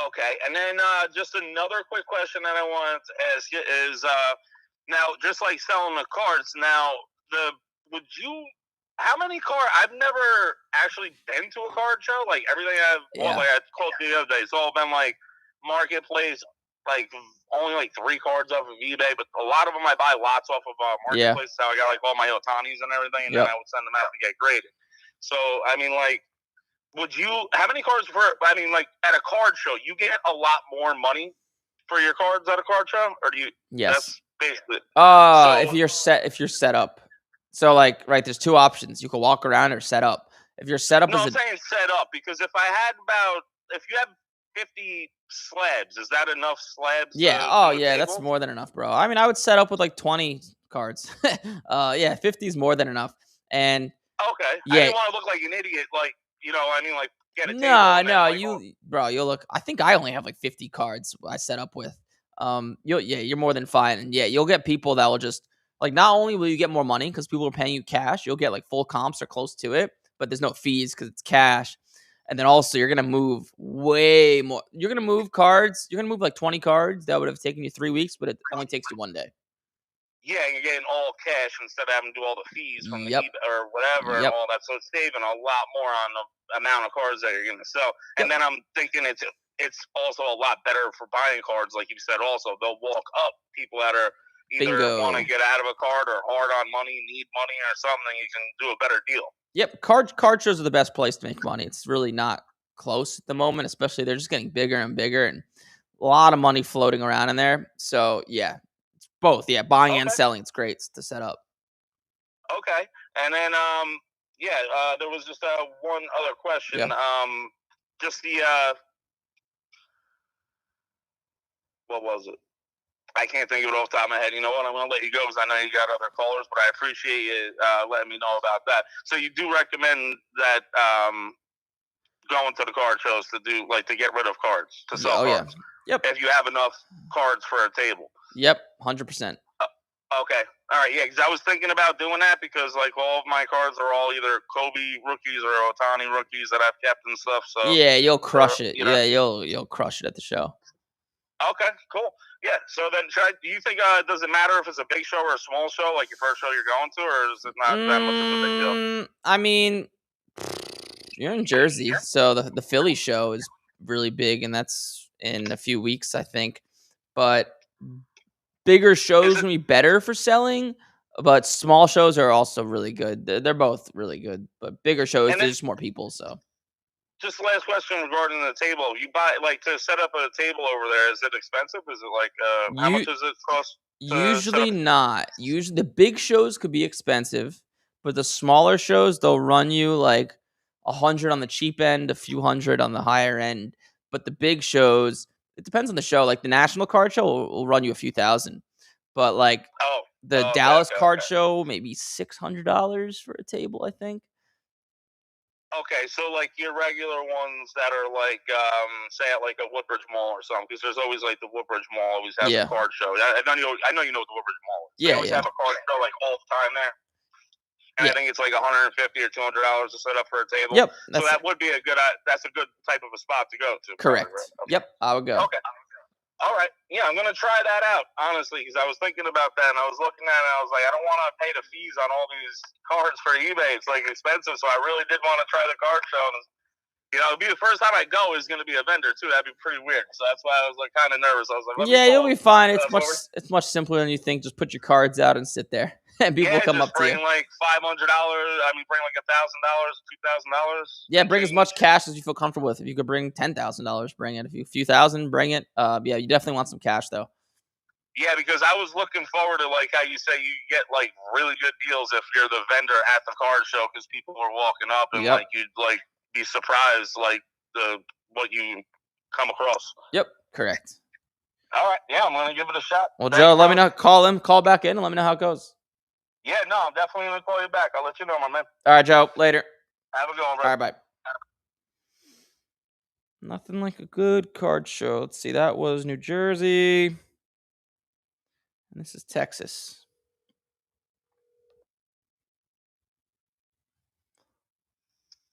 F: Okay, and then just another quick question that I wanted to ask you is now just like selling the cards. Now how many cards? I've never actually been to a card show. Like everything like I told you the other day, it's all been like marketplace, like only like 3 cards off of eBay, but a lot of them I buy lots off of marketplace. So I got like all my Otanis and everything, and then I would send them out to get graded. So I mean, like, how many cards like at a card show, you get a lot more money for your cards at a card show, or do you?
A: Yes.
F: That's basically.
A: If you're set up. So, like, right, there's 2 options. You can walk around or set up. If you're set up,
F: I'm saying set up because if you have 50 slabs, is that enough slabs?
A: Yeah. That's more than enough, bro. I mean, I would set up with like 20 cards. 50 is more than enough. And
F: okay,
A: yeah,
F: I didn't want to look like an idiot. Like, like get a table.
A: Bro, you'll look. I think I only have like 50 cards I set up with. You're more than fine, and you'll get people that will just. Like, not only will you get more money because people are paying you cash, you'll get like full comps or close to it. but there's no fees because it's cash. And then also you're gonna move way more. You're gonna move cards. You're gonna move like 20 cards that would have taken you 3 weeks, but it only takes you 1 day.
F: Yeah, and you're getting all cash instead of having to do all the fees from
A: Yep.
F: the eBay or whatever and
A: Yep.
F: all that. So it's saving a lot more on the amount of cards that you're going to sell. And then I'm thinking it's also a lot better for buying cards, like you said. Also, they'll walk up people that are either
A: Bingo.
F: want to get out of a card or hard on money, need money or something. You can do a better deal.
A: Yep, card shows are the best place to make money. It's really not close at the moment, especially they're just getting bigger and bigger, and a lot of money floating around in there. So yeah, it's both. Yeah, buying and
F: Okay.
A: selling. It's great to set up.
F: Okay, and then there was just one other question.
A: Yeah.
F: Just the what was it? I can't think of it off the top of my head. You know what? I'm going to let you go because I know you got other callers, but I appreciate you letting me know about that. So you do recommend that going to the card shows to do to get rid of cards, to sell cards.
A: Yeah. Yep.
F: If you have enough cards for a table.
A: Yep. 100%.
F: Okay. All right. Yeah, because I was thinking about doing that because all of my cards are all either Kobe rookies or Ohtani rookies that I've kept and stuff. So
A: yeah, you'll crush it.
F: You know.
A: Yeah, you'll crush it at the show.
F: Okay, cool. Yeah. So then, do you think does it matter if it's a big show or a small show, like your first show you're going to, or is it not that much of a big deal?
A: I mean, you're in Jersey, so the Philly show is really big, and that's in a few weeks, I think. But bigger shows can be better for selling, but small shows are also really good. They're both really good, but bigger shows, there's just more people, so.
F: Just last question regarding the table. You buy to set up a table over there. Is it expensive? Is it how much does it cost?
A: Usually not. Usually the big shows could be expensive, but the smaller shows they'll run you like 100 on the cheap end, a few hundred on the higher end. But the big shows, it depends on the show. Like the National Card Show will run you a few thousand, but the Dallas Card Show maybe $600 for a table, I think.
F: Okay, so your regular ones that are say at a Woodbridge Mall or something, because there's always the Woodbridge Mall always has a card show. I know you know what the Woodbridge Mall is. They always have a card show all the time there. And I think it's $150 or $200 to set up for a table.
A: Yep.
F: So that would be that's a good type of a spot to go to.
A: Correct.
F: Probably, right? Okay.
A: Yep, I would go.
F: Okay. All right. Yeah, I'm going to try that out, honestly, because I was thinking about that, and I was looking at it, and I was like, I don't want to pay the fees on all these cards for eBay. It's, expensive, so I really did want to try the card show. And, it'll be the first time I go is going to be a vendor, too. That'd be pretty weird. So that's why I was, kind of nervous. I was like,
A: you'll be fine. It's much simpler than you think. Just put your cards out and sit there, and people come up to you.
F: Bring, $500. I mean, bring, $1,000, $2,000.
A: Yeah, bring as much cash as you feel comfortable with. If you could bring $10,000, bring it. If you few thousand, bring it. Yeah, you definitely want some cash, though.
F: Yeah, because I was looking forward to how you say you get really good deals if you're the vendor at the card show because people are walking up and you'd be surprised what you come across.
A: Yep, correct.
F: All right, yeah, I'm gonna give it a shot.
A: Well, Joe, let me know. Call back in, and let me know how it goes.
F: Yeah, no, I'm definitely gonna call you back. I'll let you know, my man.
A: All right, Joe. Later.
F: Have a good one, bro.
A: All right, bye. Nothing like a good card show. Let's see. That was New Jersey. And this is Texas.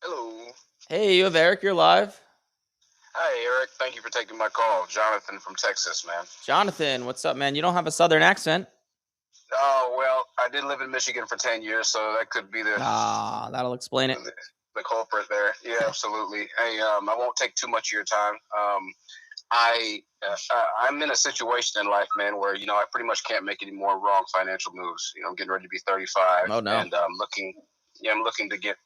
C: Hello.
A: Hey, you have Eric. You're live.
C: Hi, Eric. Thank you for taking my call. Jonathan from Texas, man.
A: Jonathan, what's up, man? You don't have a southern accent.
C: Oh, well, I did live in Michigan for 10 years, so that could be
A: that'll explain it.
C: The culprit there. Yeah, absolutely. Hey, I won't take too much of your time. I'm in a situation in life, man, where, I pretty much can't make any more wrong financial moves. I'm getting ready to be 35.
A: Oh, no.
C: And I'm looking to get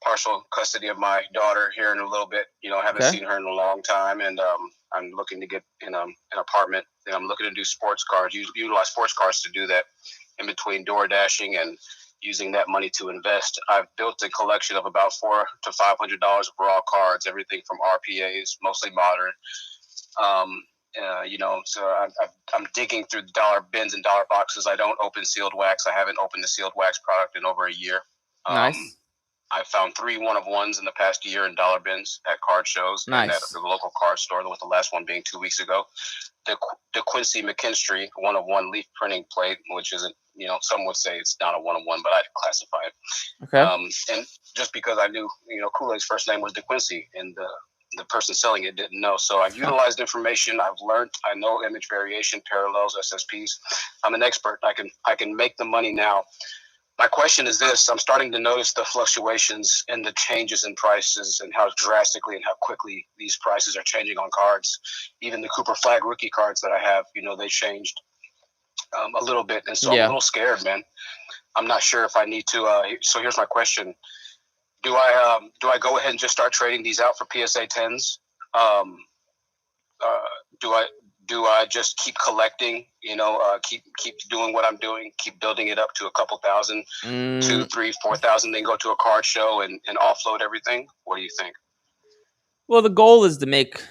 C: partial custody of my daughter here in a little bit. Haven't seen her in a long time, and I'm looking to get in an apartment. And I'm looking to do sports cards, utilize sports cards to do that in between door dashing and using that money to invest. I've built a collection of about $400 to $500 of raw cards, everything from RPAs, mostly modern. So I'm digging through the dollar bins and dollar boxes. I don't open sealed wax. I haven't opened a sealed wax product in over a year.
A: Nice.
C: I found 3 one-of-ones in the past year in dollar bins at card shows.
A: Nice.
C: And at the local card store, with the last one being 2 weeks ago. The Quincy McKinstry one-of-one leaf printing plate, which isn't, some would say it's not a one-of-one, but I'd classify it.
A: Okay.
C: And
D: just because I knew, Kool-Aid's first name was DeQuincy, and the person selling it didn't know. So I've utilized information. I've learned. I know image variation, parallels, SSPs. I'm an expert. I can make the money now. My question is this: I'm starting to notice the fluctuations and the changes in prices and how drastically and how quickly these prices are changing on cards. Even the Cooper Flag rookie cards that I have, they changed a little bit, and so I'm a little scared, man. I'm not sure if I need to. So here's my question: Do I go ahead and just start trading these out for PSA 10s? Do I just keep collecting? Keep doing what I'm doing. Keep building it up to a couple thousand, 2, 3, 4,000. Then go to a card show and offload everything. What do you think?
A: Well, the goal is to make.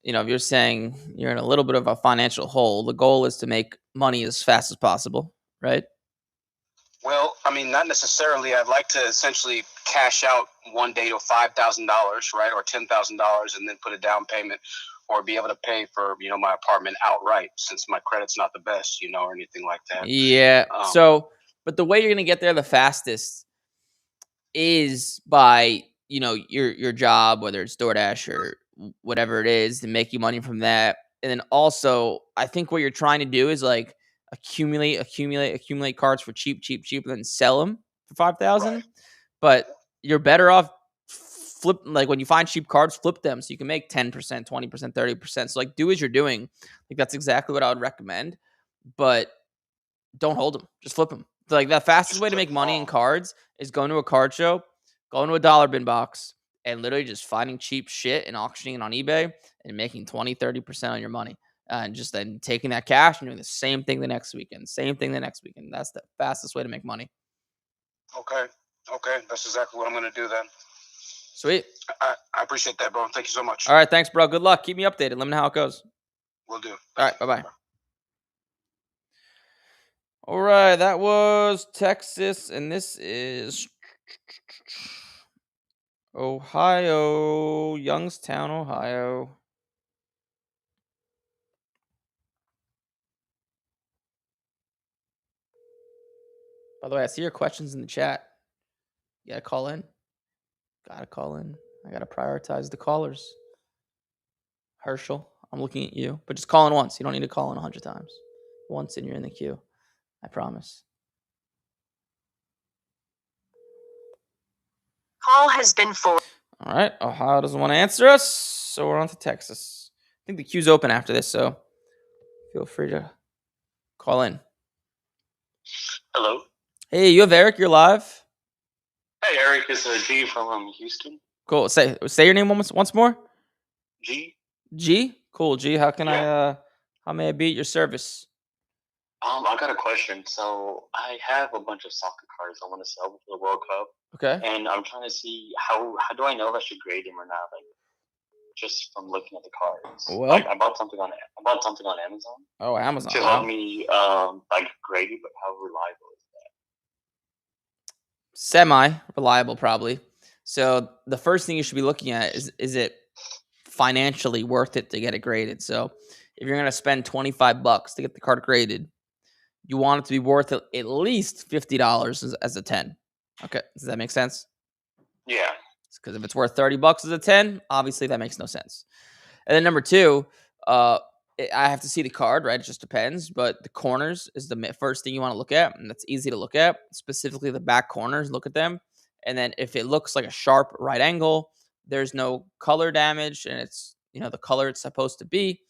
A: If you're saying you're in a little bit of a financial hole, the goal is to make money as fast as possible, right?
D: Well, I mean, not necessarily. I'd like to essentially cash out one day to $5,000, right, or $10,000, and then put a down payment, or be able to pay for my apartment outright, since my credit's not the best, or anything like that.
A: Yeah. But the way you're gonna get there the fastest is by your job, whether it's DoorDash or whatever it is, to make you money from that. And then also, I think what you're trying to do is like accumulate cards for cheap, and then sell them for 5,000.
D: Right.
A: But you're better off flip, like when you find cheap cards, flip them so you can make 10%, 20%, 30%. So like do as you're doing. Like that's exactly what I would recommend. But don't hold them. Just flip them. So like the fastest way to make money in cards is going to a card show, going to a dollar bin box, and literally just finding cheap shit and auctioning it on eBay and making 20, 30% on your money. And just then taking that cash and doing the same thing the next weekend. That's the fastest way to make money.
D: Okay. That's exactly what I'm going to do then.
A: Sweet.
D: I appreciate that, bro. Thank you so much.
A: All right. Thanks, bro. Good luck. Keep me updated. Let me know how it goes.
D: Will do.
A: All right. Bye-bye. All right. That was Texas. And this is Ohio. Youngstown, Ohio. By the way, I see your questions in the chat. You gotta call in. I gotta prioritize the callers. Herschel, I'm looking at you. But just call in once. You don't need to call in 100 times. Once and you're in the queue. I promise.
G: Call has been forwarded.
A: All right. Ohio doesn't want to answer us, so we're on to Texas. I think the queue's open after this, so feel free to call in.
H: Hello.
A: Hey, you have Eric. You're live.
H: Hey, Eric. It's G from Houston.
A: Cool. Say your name once more.
H: G.
A: G. Cool. G. How may I be at your service?
H: I got a question. So I have a bunch of soccer cards I want to sell for the World Cup.
A: Okay.
H: And I'm trying to see how do I know if I should grade them or not? Like, just from looking at the cards.
A: Well,
H: I bought something on Amazon.
A: Oh, Amazon.
H: To help me grade it, but how reliable is that?
A: Semi-reliable, probably. So the first thing you should be looking at is it financially worth it to get it graded? So if you're gonna spend $25 to get the card graded, you want it to be worth at least $50 as a 10. Okay, does that make sense?
H: Yeah.
A: Because if it's worth $30 as a 10, obviously that makes no sense. And then number two, I have to see the card, right? It just depends. But the corners is the first thing you want to look at, and that's easy to look at. Specifically, the back corners, look at them. And then if it looks like a sharp right angle, there's no color damage, and it's the color it's supposed to be,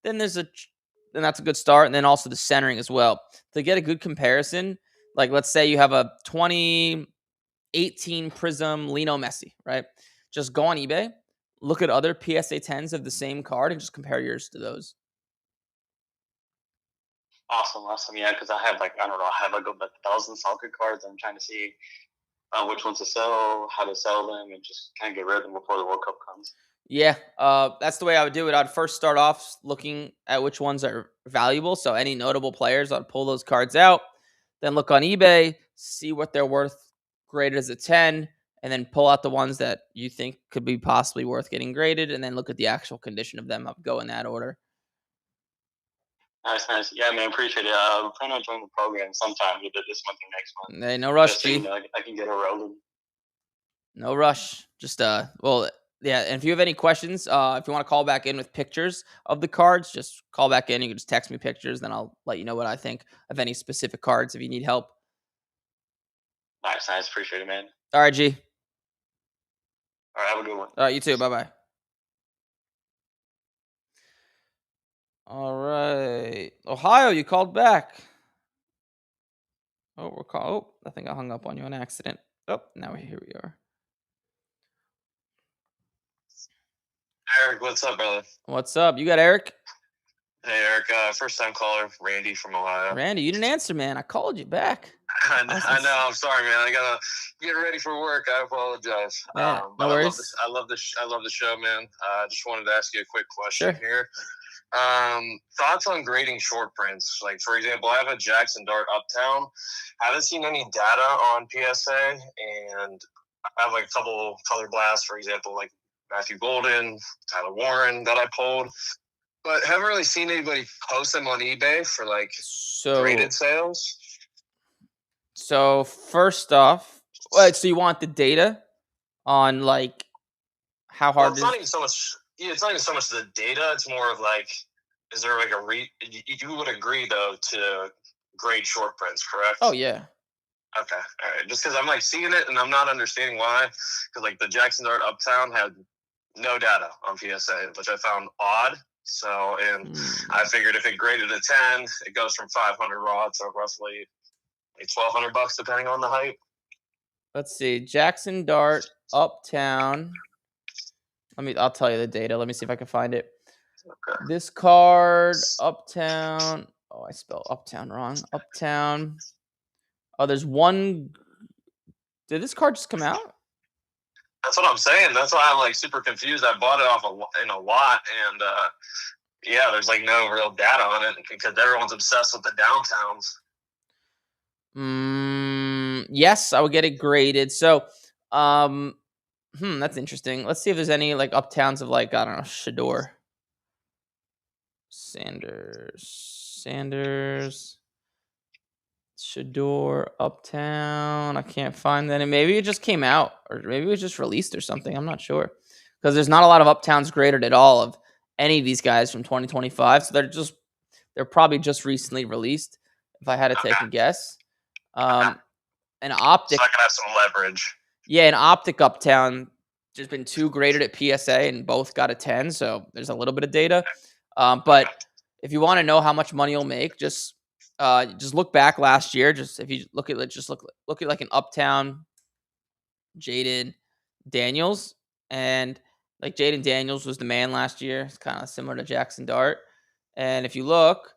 A: then that's a good start. And then also the centering as well. To get a good comparison, like let's say you have a 2018 Prism Lionel Messi, right? Just go on eBay, look at other PSA 10s of the same card, and just compare yours to those.
H: Awesome. Yeah, because I have I have about 1,000 soccer cards. I'm trying to see which ones to sell, how to sell them, and just kind of get rid of them before the World Cup comes.
A: Yeah, that's the way I would do it. I'd first start off looking at which ones are valuable. So any notable players, I'd pull those cards out, then look on eBay, see what they're worth graded as a 10, and then pull out the ones that you think could be possibly worth getting graded, and then look at the actual condition of them. I'll go in that order.
H: Nice. Yeah, man, appreciate it. I'm planning on joining the program sometime, either this month or next month.
A: Hey, no rush,
H: G.
A: G.
H: I can get it rolling.
A: No rush. Just well, yeah. And if you have any questions, if you want to call back in with pictures of the cards, just call back in. You can just text me pictures, then I'll let you know what I think of any specific cards if you need help.
H: Nice. Appreciate it, man.
A: All right, G.
H: All right, have a good one.
A: All right, you too. Bye bye. All right, Ohio, you called back. Oh, Oh, I think I hung up on you on accident. Oh, now here we are.
G: Eric, what's up, brother?
A: What's up? You got Eric?
G: Hey, Eric, first time caller, Randy from Ohio.
A: Randy, you didn't answer, man. I called you back.
G: I know. I'm sorry, man. I gotta get ready for work. I apologize.
A: No
G: But
A: worries.
G: I love the show, man. I just wanted to ask you a quick question
A: Sure.
G: here. Thoughts on grading short prints? Like, for example, I have a Jackson Dart Uptown. Haven't seen any data on PSA, and I have like a couple color blasts, for example, like Matthew Golden, Tyler Warren that I pulled, but haven't really seen anybody post them on eBay for like graded sales.
A: So first off, so you want the data on like how hard?
G: Well, it's not even so much. It's not even so much the data. It's more of like, is there like you would agree though to grade short prints, correct?
A: Oh yeah.
G: Okay, all right. Just because I'm like seeing it and I'm not understanding why, because like the Jackson Dart Uptown had no data on PSA, which I found odd. So, and I figured if it graded a 10, it goes from 500 raw to roughly like $1,200 depending on the height.
A: Let's see, Jackson Dart Uptown. I'll tell you the data. Let me see if I can find it.
G: Okay.
A: This card, Uptown. Oh, I spelled Uptown wrong. Uptown. Oh, there's one. Did this card just come out?
G: That's what I'm saying. That's why I'm like super confused. I bought it off in a lot, and yeah, there's like no real data on it because everyone's obsessed with the downtowns.
A: Yes, I would get it graded. So, that's interesting. Let's see if there's any like Uptowns of like, I don't know, Shador. Sanders. Shador Uptown. I can't find that. And maybe it just came out, or maybe it was just released or something. I'm not sure, because there's not a lot of Uptowns graded at all of any of these guys from 2025. So they're probably just recently released, if I had to take a guess. An Optic.
G: So I can have some leverage.
A: Yeah, an Optic Uptown. There's been 2 graded at PSA and both got a 10. So there's a little bit of data. But if you want to know how much money you'll make, just look back last year. Just if you look at like an Uptown Jaden Daniels, and like Jaden Daniels was the man last year. It's kind of similar to Jackson Dart. And if you look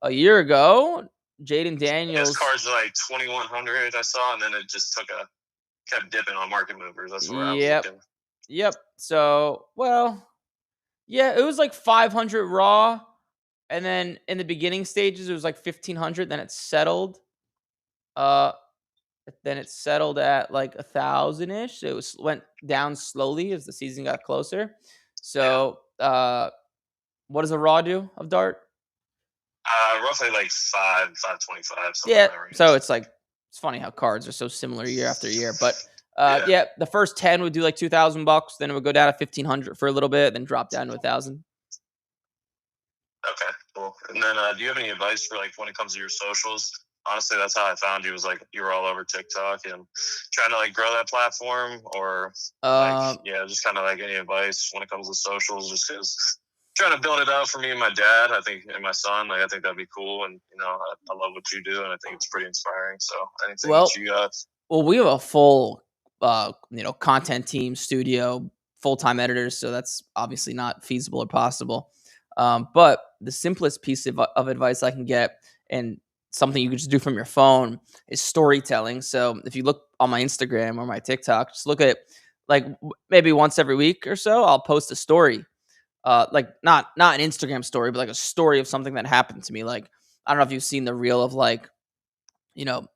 A: a year ago, Jaden Daniels.
G: This card's like 2,100 I saw, and then it just kept dipping on market movers. That's where I was looking.
A: Yep. So, well, yeah, it was like 500 raw. And then in the beginning stages, it was like 1,500. Then it settled. Then it settled at like 1,000-ish. It went down slowly as the season got closer. So, what does a raw do of Dart?
G: Roughly like 525.
A: Yeah. So it's funny how cards are so similar year after year. But yeah, the first 10 would do like $2,000. Then it would go down to 1,500 for a little bit, then drop down to 1,000.
G: Okay, cool. And then, do you have any advice for like when it comes to your socials? Honestly, that's how I found you. Was like you were all over TikTok and trying to like grow that platform, or just kind of like any advice when it comes to socials. Just because trying to build it out for me and my dad, I think, and my son. Like I think that'd be cool, and I love what you do, and I think it's pretty inspiring. So anything that you got? Well,
A: we have a full content team, studio, full-time editors, so that's obviously not feasible or possible. But the simplest piece of advice I can get, and something you can just do from your phone, is storytelling. So if you look on my Instagram or my TikTok, just look at like maybe once every week or so, I'll post a story. Like not an Instagram story, but like a story of something that happened to me. Like, I don't know if you've seen the reel of like,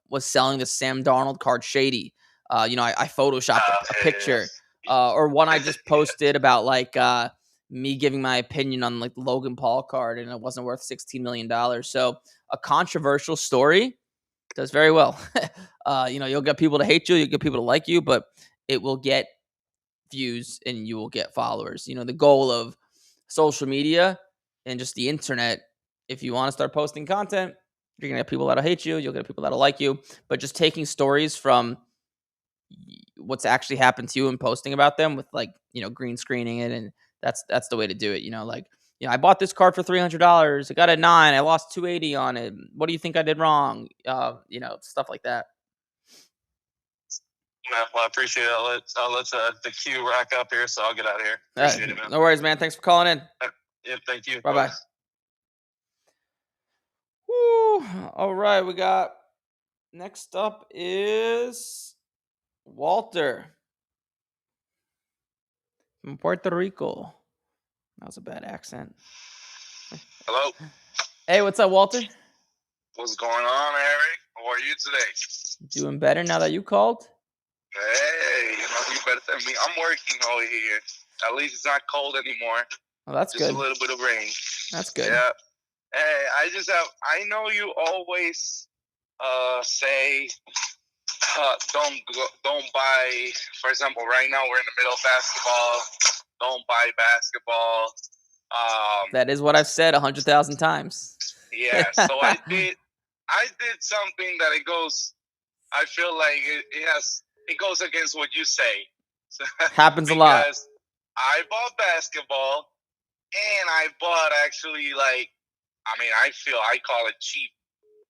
A: was selling the Sam Darnold card shady. I photoshopped a picture. Or one I just posted about like me giving my opinion on like the Logan Paul card, and it wasn't worth $16 million. So a controversial story does very well. You'll get people to hate you, you'll get people to like you, but it will get views and you will get followers. The goal of social media and just the internet, if you want to start posting content, you're going to get people that'll hate you. You'll get people that'll like you. But just taking stories from what's actually happened to you and posting about them with green screening it. And that's the way to do it. I bought this card for $300. I got a 9. I lost $280 on it. What do you think I did wrong? Stuff like that.
G: Man, well, I appreciate it. I'll let the queue rack up here, so I'll get out of here. Appreciate it, man.
A: No worries, man. Thanks for calling in.
G: Yeah, thank you.
A: Bye-bye. Woo. All right, we got next up is Walter from Puerto Rico. That was a bad accent.
F: Hello.
A: Hey, what's up, Walter?
F: What's going on, Eric? How are you today?
A: Doing better now that you called?
F: Hey, you better than me. I'm working over here. At least it's not cold anymore.
A: Oh, that's
F: just
A: good.
F: A little bit of rain.
A: That's good.
F: Yeah. Hey, I know you always say don't buy. For example, right now we're in the middle of basketball. Don't buy basketball.
A: That is what I've said 100,000 times.
F: Yeah. So I did something that it goes. I feel like it goes against what you say.
A: Happens a lot.
F: Because I bought basketball, and I bought actually I call it cheap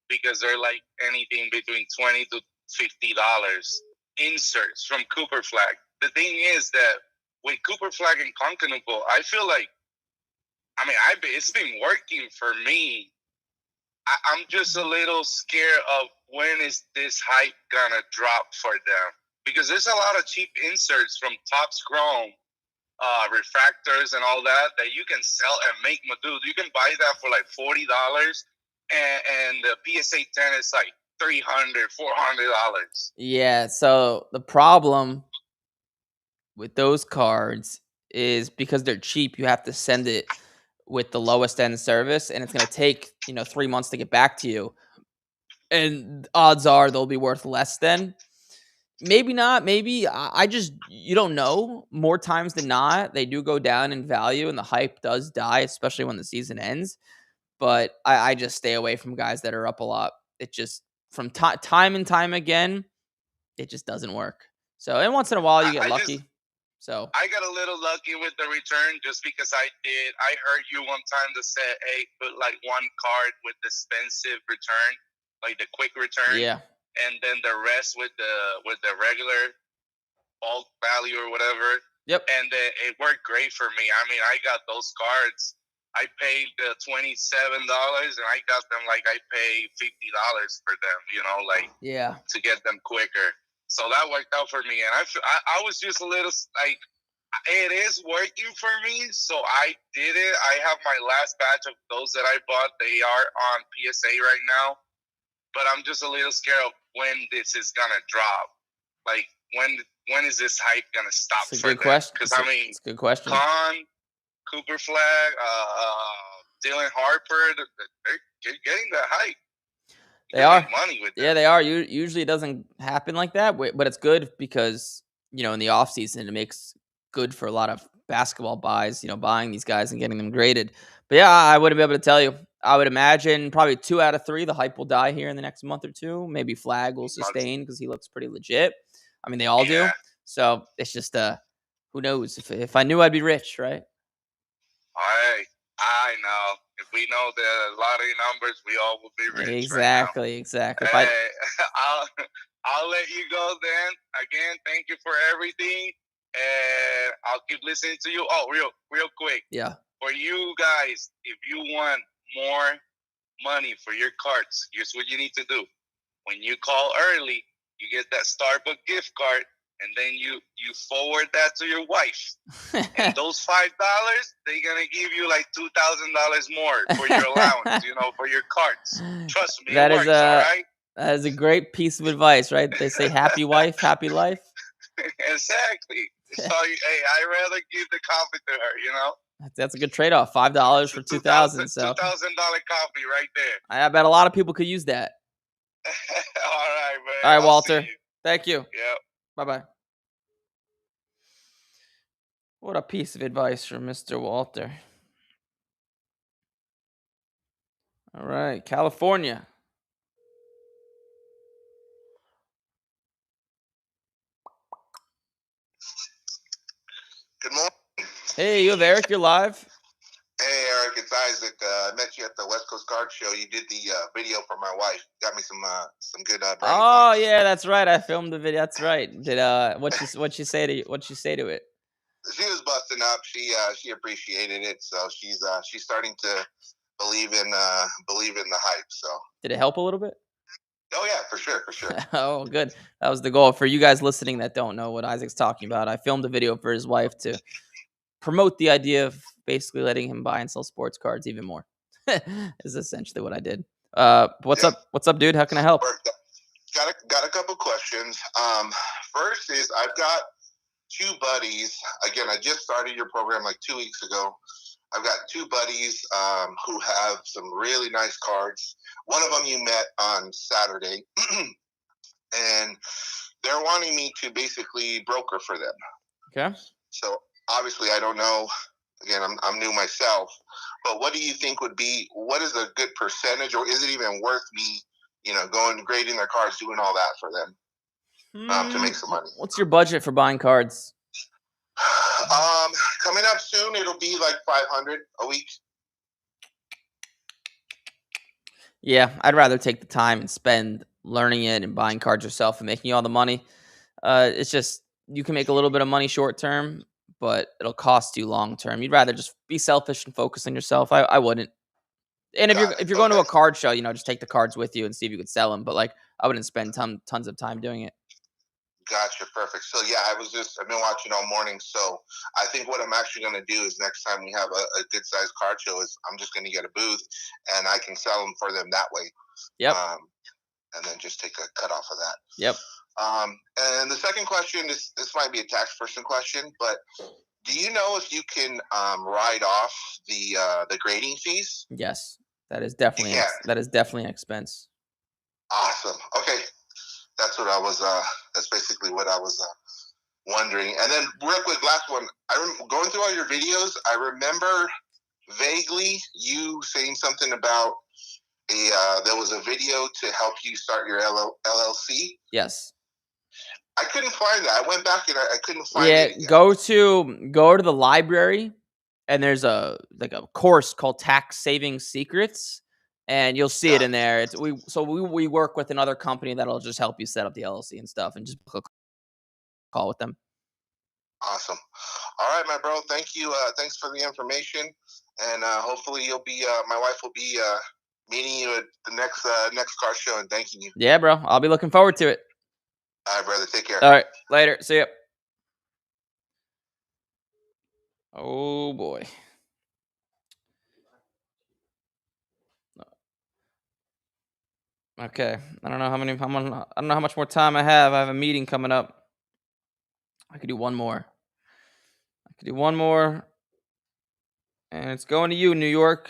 F: because they're like anything between $20 to $50 inserts from Cooper Flag. The thing is that with Cooper Flag and Conquistador, I feel like it's been working for me. I'm just a little scared of when is this hype gonna drop for them, because there's a lot of cheap inserts from Topps Chrome, refractors and all that you can sell and make dude. You can buy that for like $40, and the PSA 10 is like $300, $400.
A: Yeah. So the problem with those cards is because they're cheap, you have to send it with the lowest end service, and it's going to take 3 months to get back to you, and odds are they'll be worth less than. Maybe not. Maybe you don't know. More times than not, they do go down in value, and the hype does die, especially when the season ends. But I just stay away from guys that are up a lot. It just from time and time again, it just doesn't work. So, and once in a while, you get lucky. So
F: I got a little lucky with the return just because I heard you one time that said, hey, put like one card with the expensive return, like the quick return.
A: Yeah.
F: And then the rest with the regular bulk value or whatever.
A: Yep.
F: And it worked great for me. I got those cards. I paid $27 and I got them like I paid $50 for them,
A: yeah,
F: to get them quicker. So that worked out for me. And I was just a little like, it is working for me. So I did it. I have my last batch of those that I bought. They are on PSA right now. But I'm just a little scared of when this is going to drop. Like, when is this hype going to stop?
A: It's a good question.
F: Because,
A: it's a good question.
F: Cooper Flag, Dylan Harper, they're getting the hype.
A: They are.
F: Money with them.
A: Yeah, they are. Usually it doesn't happen like that, but it's good because, in the off season, it makes good for a lot of basketball buys, buying these guys and getting them graded. But yeah, I wouldn't be able to tell you. I would imagine probably 2 out of 3, the hype will die here in the next month or 2. Maybe Flag will sustain because he looks pretty legit. They all do. So it's just, who knows? If I knew, I'd be rich, right?
F: I know. If we know the lottery numbers, we all will be rich.
A: Exactly.
F: Hey, I'll let you go then. Again, thank you for everything. And I'll keep listening to you. Oh, real quick.
A: Yeah.
F: For you guys, if you want more money for your cards, here's what you need to do. When you call early, you get that Starbucks gift card, and then you forward that to your wife. And those $5, they're going to give you like $2,000 more for your allowance, for your cards. Trust me, it works, all right?
A: That is a great piece of advice, right? They say happy wife, happy life.
F: Exactly. So, hey, I'd rather give the coffee to her,
A: That's a good trade-off. $5 for $2,000. So
F: $2,000 coffee right there.
A: I bet a lot of people could use that.
F: All right, man.
A: All right, Walter. Thank you.
F: Yep.
A: Bye-bye. What a piece of advice from Mr. Walter. All right, California.
C: Good morning.
A: Hey, you have Eric. You're live.
C: Hey, Eric, it's Isaac. I met you at the West Coast Card Show. You did the video for my wife. Got me some good brownie
A: Oh
C: points.
A: yeah, that's right. I filmed the video. That's right. Did what you say to it?
C: She was busting up. She appreciated it. So she's starting to believe in the hype. So
A: Did it help a little bit?
C: oh yeah, for sure.
A: Oh, good. That was the goal. For you guys listening that don't know what Isaac's talking about, I filmed a video for his wife to promote the idea of basically letting him buy and sell sports cards even more. Is essentially what I did. What's
C: Yeah.
A: up? What's up, dude? How can I help?
C: Got a couple questions. First is I've got two buddies. Again, I just started your program like 2 weeks ago. I've got two buddies who have some really nice cards. One of them you met on Saturday, and they're wanting me to basically broker for them.
A: Okay.
C: So obviously, I don't know. Again, I'm new myself, but what do you think what is a good percentage, or is it even worth me, going grading their cards, doing all that for them to make some money?
A: What's your budget for buying cards?
C: Coming up soon, it'll be like 500 a week.
A: Yeah, I'd rather take the time and spend learning it and buying cards yourself and making all the money. It's just you can make a little bit of money short term, but it'll cost you long term. You'd rather just be selfish and focus on yourself. I wouldn't. And if you're going to a card show, just take the cards with you and see if you could sell them. But like, I wouldn't spend tons of time doing it.
C: Gotcha, perfect. So yeah, I've been watching all morning. So I think what I'm actually going to do is next time we have a good sized card show is I'm just going to get a booth and I can sell them for them that way.
A: Yep.
C: And then just take a cut off of that.
A: Yep.
C: And the second question is, this might be a tax person question, but do you know if you can write off the grading fees?
A: Yes, that is definitely an expense.
C: Awesome. Okay. That's basically what I was wondering. And then real quick, last one. Going through all your videos, I remember vaguely you saying something about there was a video to help you start your LLC.
A: Yes.
C: I couldn't find that. I went back and I couldn't find it.
A: Yeah, go to the library, and there's a course called Tax Saving Secrets. And you'll see it in there. We work with another company that'll just help you set up the LLC and stuff, and just book a call with them.
C: Awesome. All right, my bro. Thank you. Thanks for the information, and hopefully my wife will be meeting you at the next car show and thanking you.
A: Yeah, bro. I'll be looking forward to it.
C: All right, brother. Take care.
A: All right. Later. See ya. Oh boy. Okay, I don't know how much more time I have. I have a meeting coming up. I could do one more. And it's going to you, New York.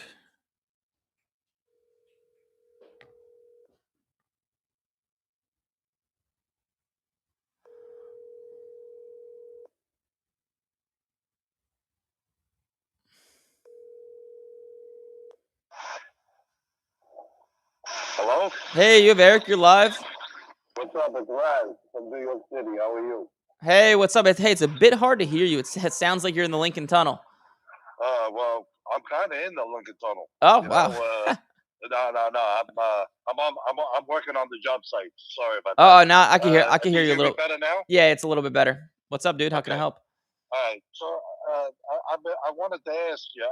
I: Hello?
A: Hey, you have Eric. You're live.
I: What's up? It's Raz from New York City. How are you?
A: Hey, what's up? Hey, it's a bit hard to hear you. It sounds like you're in the Lincoln Tunnel.
I: Well, I'm kind of in the Lincoln Tunnel.
A: Oh,
I: You
A: wow.
I: know, I'm working on the job site. Sorry about that.
A: Oh, now I can hear. I can hear you a
I: Can you
A: little.
I: hear me better now?
A: Yeah, it's a little bit better. What's up, dude? How can I
I: Okay.
A: help?
I: All right. So I wanted to ask you,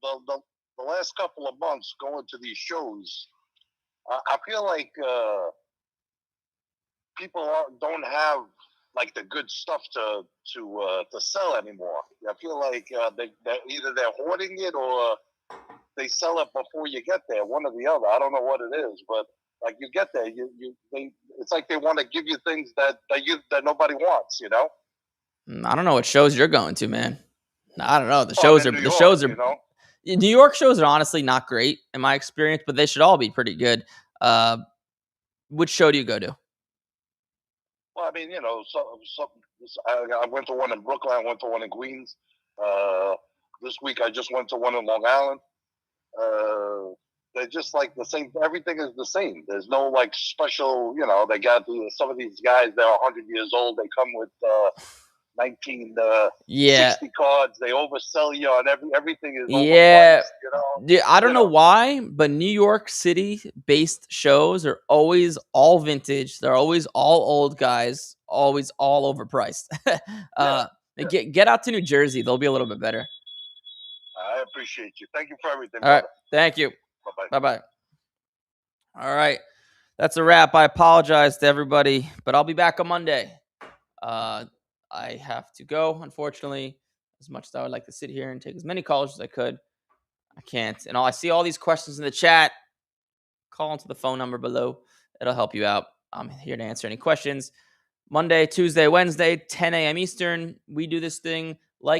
I: the last couple of months going to these shows, I feel like people don't have like the good stuff to sell anymore. I feel like they're either hoarding it or they sell it before you get there, one or the other. I don't know what it is, but like you get there, it's like they want to give you things that nobody wants, you know?
A: I don't know what shows you're going to, man. I don't know. The
I: Well,
A: shows
I: in
A: are
I: New
A: the
I: York,
A: shows are
I: you know?
A: New York shows are honestly not great in my experience, but they should all be pretty good. Which show do you go to?
I: Well, I mean, I went to one in Brooklyn. I went to one in Queens. This week I just went to one in Long Island. They're just like the same. Everything is the same. There's no like special. They got some of these guys. They're 100 years old. They come with 1960 cards. They oversell you on everything is
A: Yeah.
I: overpriced.
A: I don't know why, but New York City based shows are always all vintage. They're always all old guys, always all overpriced. Get out to New Jersey. They'll be a little bit better.
I: I appreciate you. Thank you for everything.
A: All right. Thank you.
I: Bye-bye.
A: Bye-bye. All right. That's a wrap. I apologize to everybody, but I'll be back on Monday. I have to go, unfortunately. As much as I would like to sit here and take as many calls as I could, I can't. And I see all these questions in the chat. Call into the phone number below. It'll help you out. I'm here to answer any questions. Monday, Tuesday, Wednesday, 10 a.m. Eastern. We do this thing.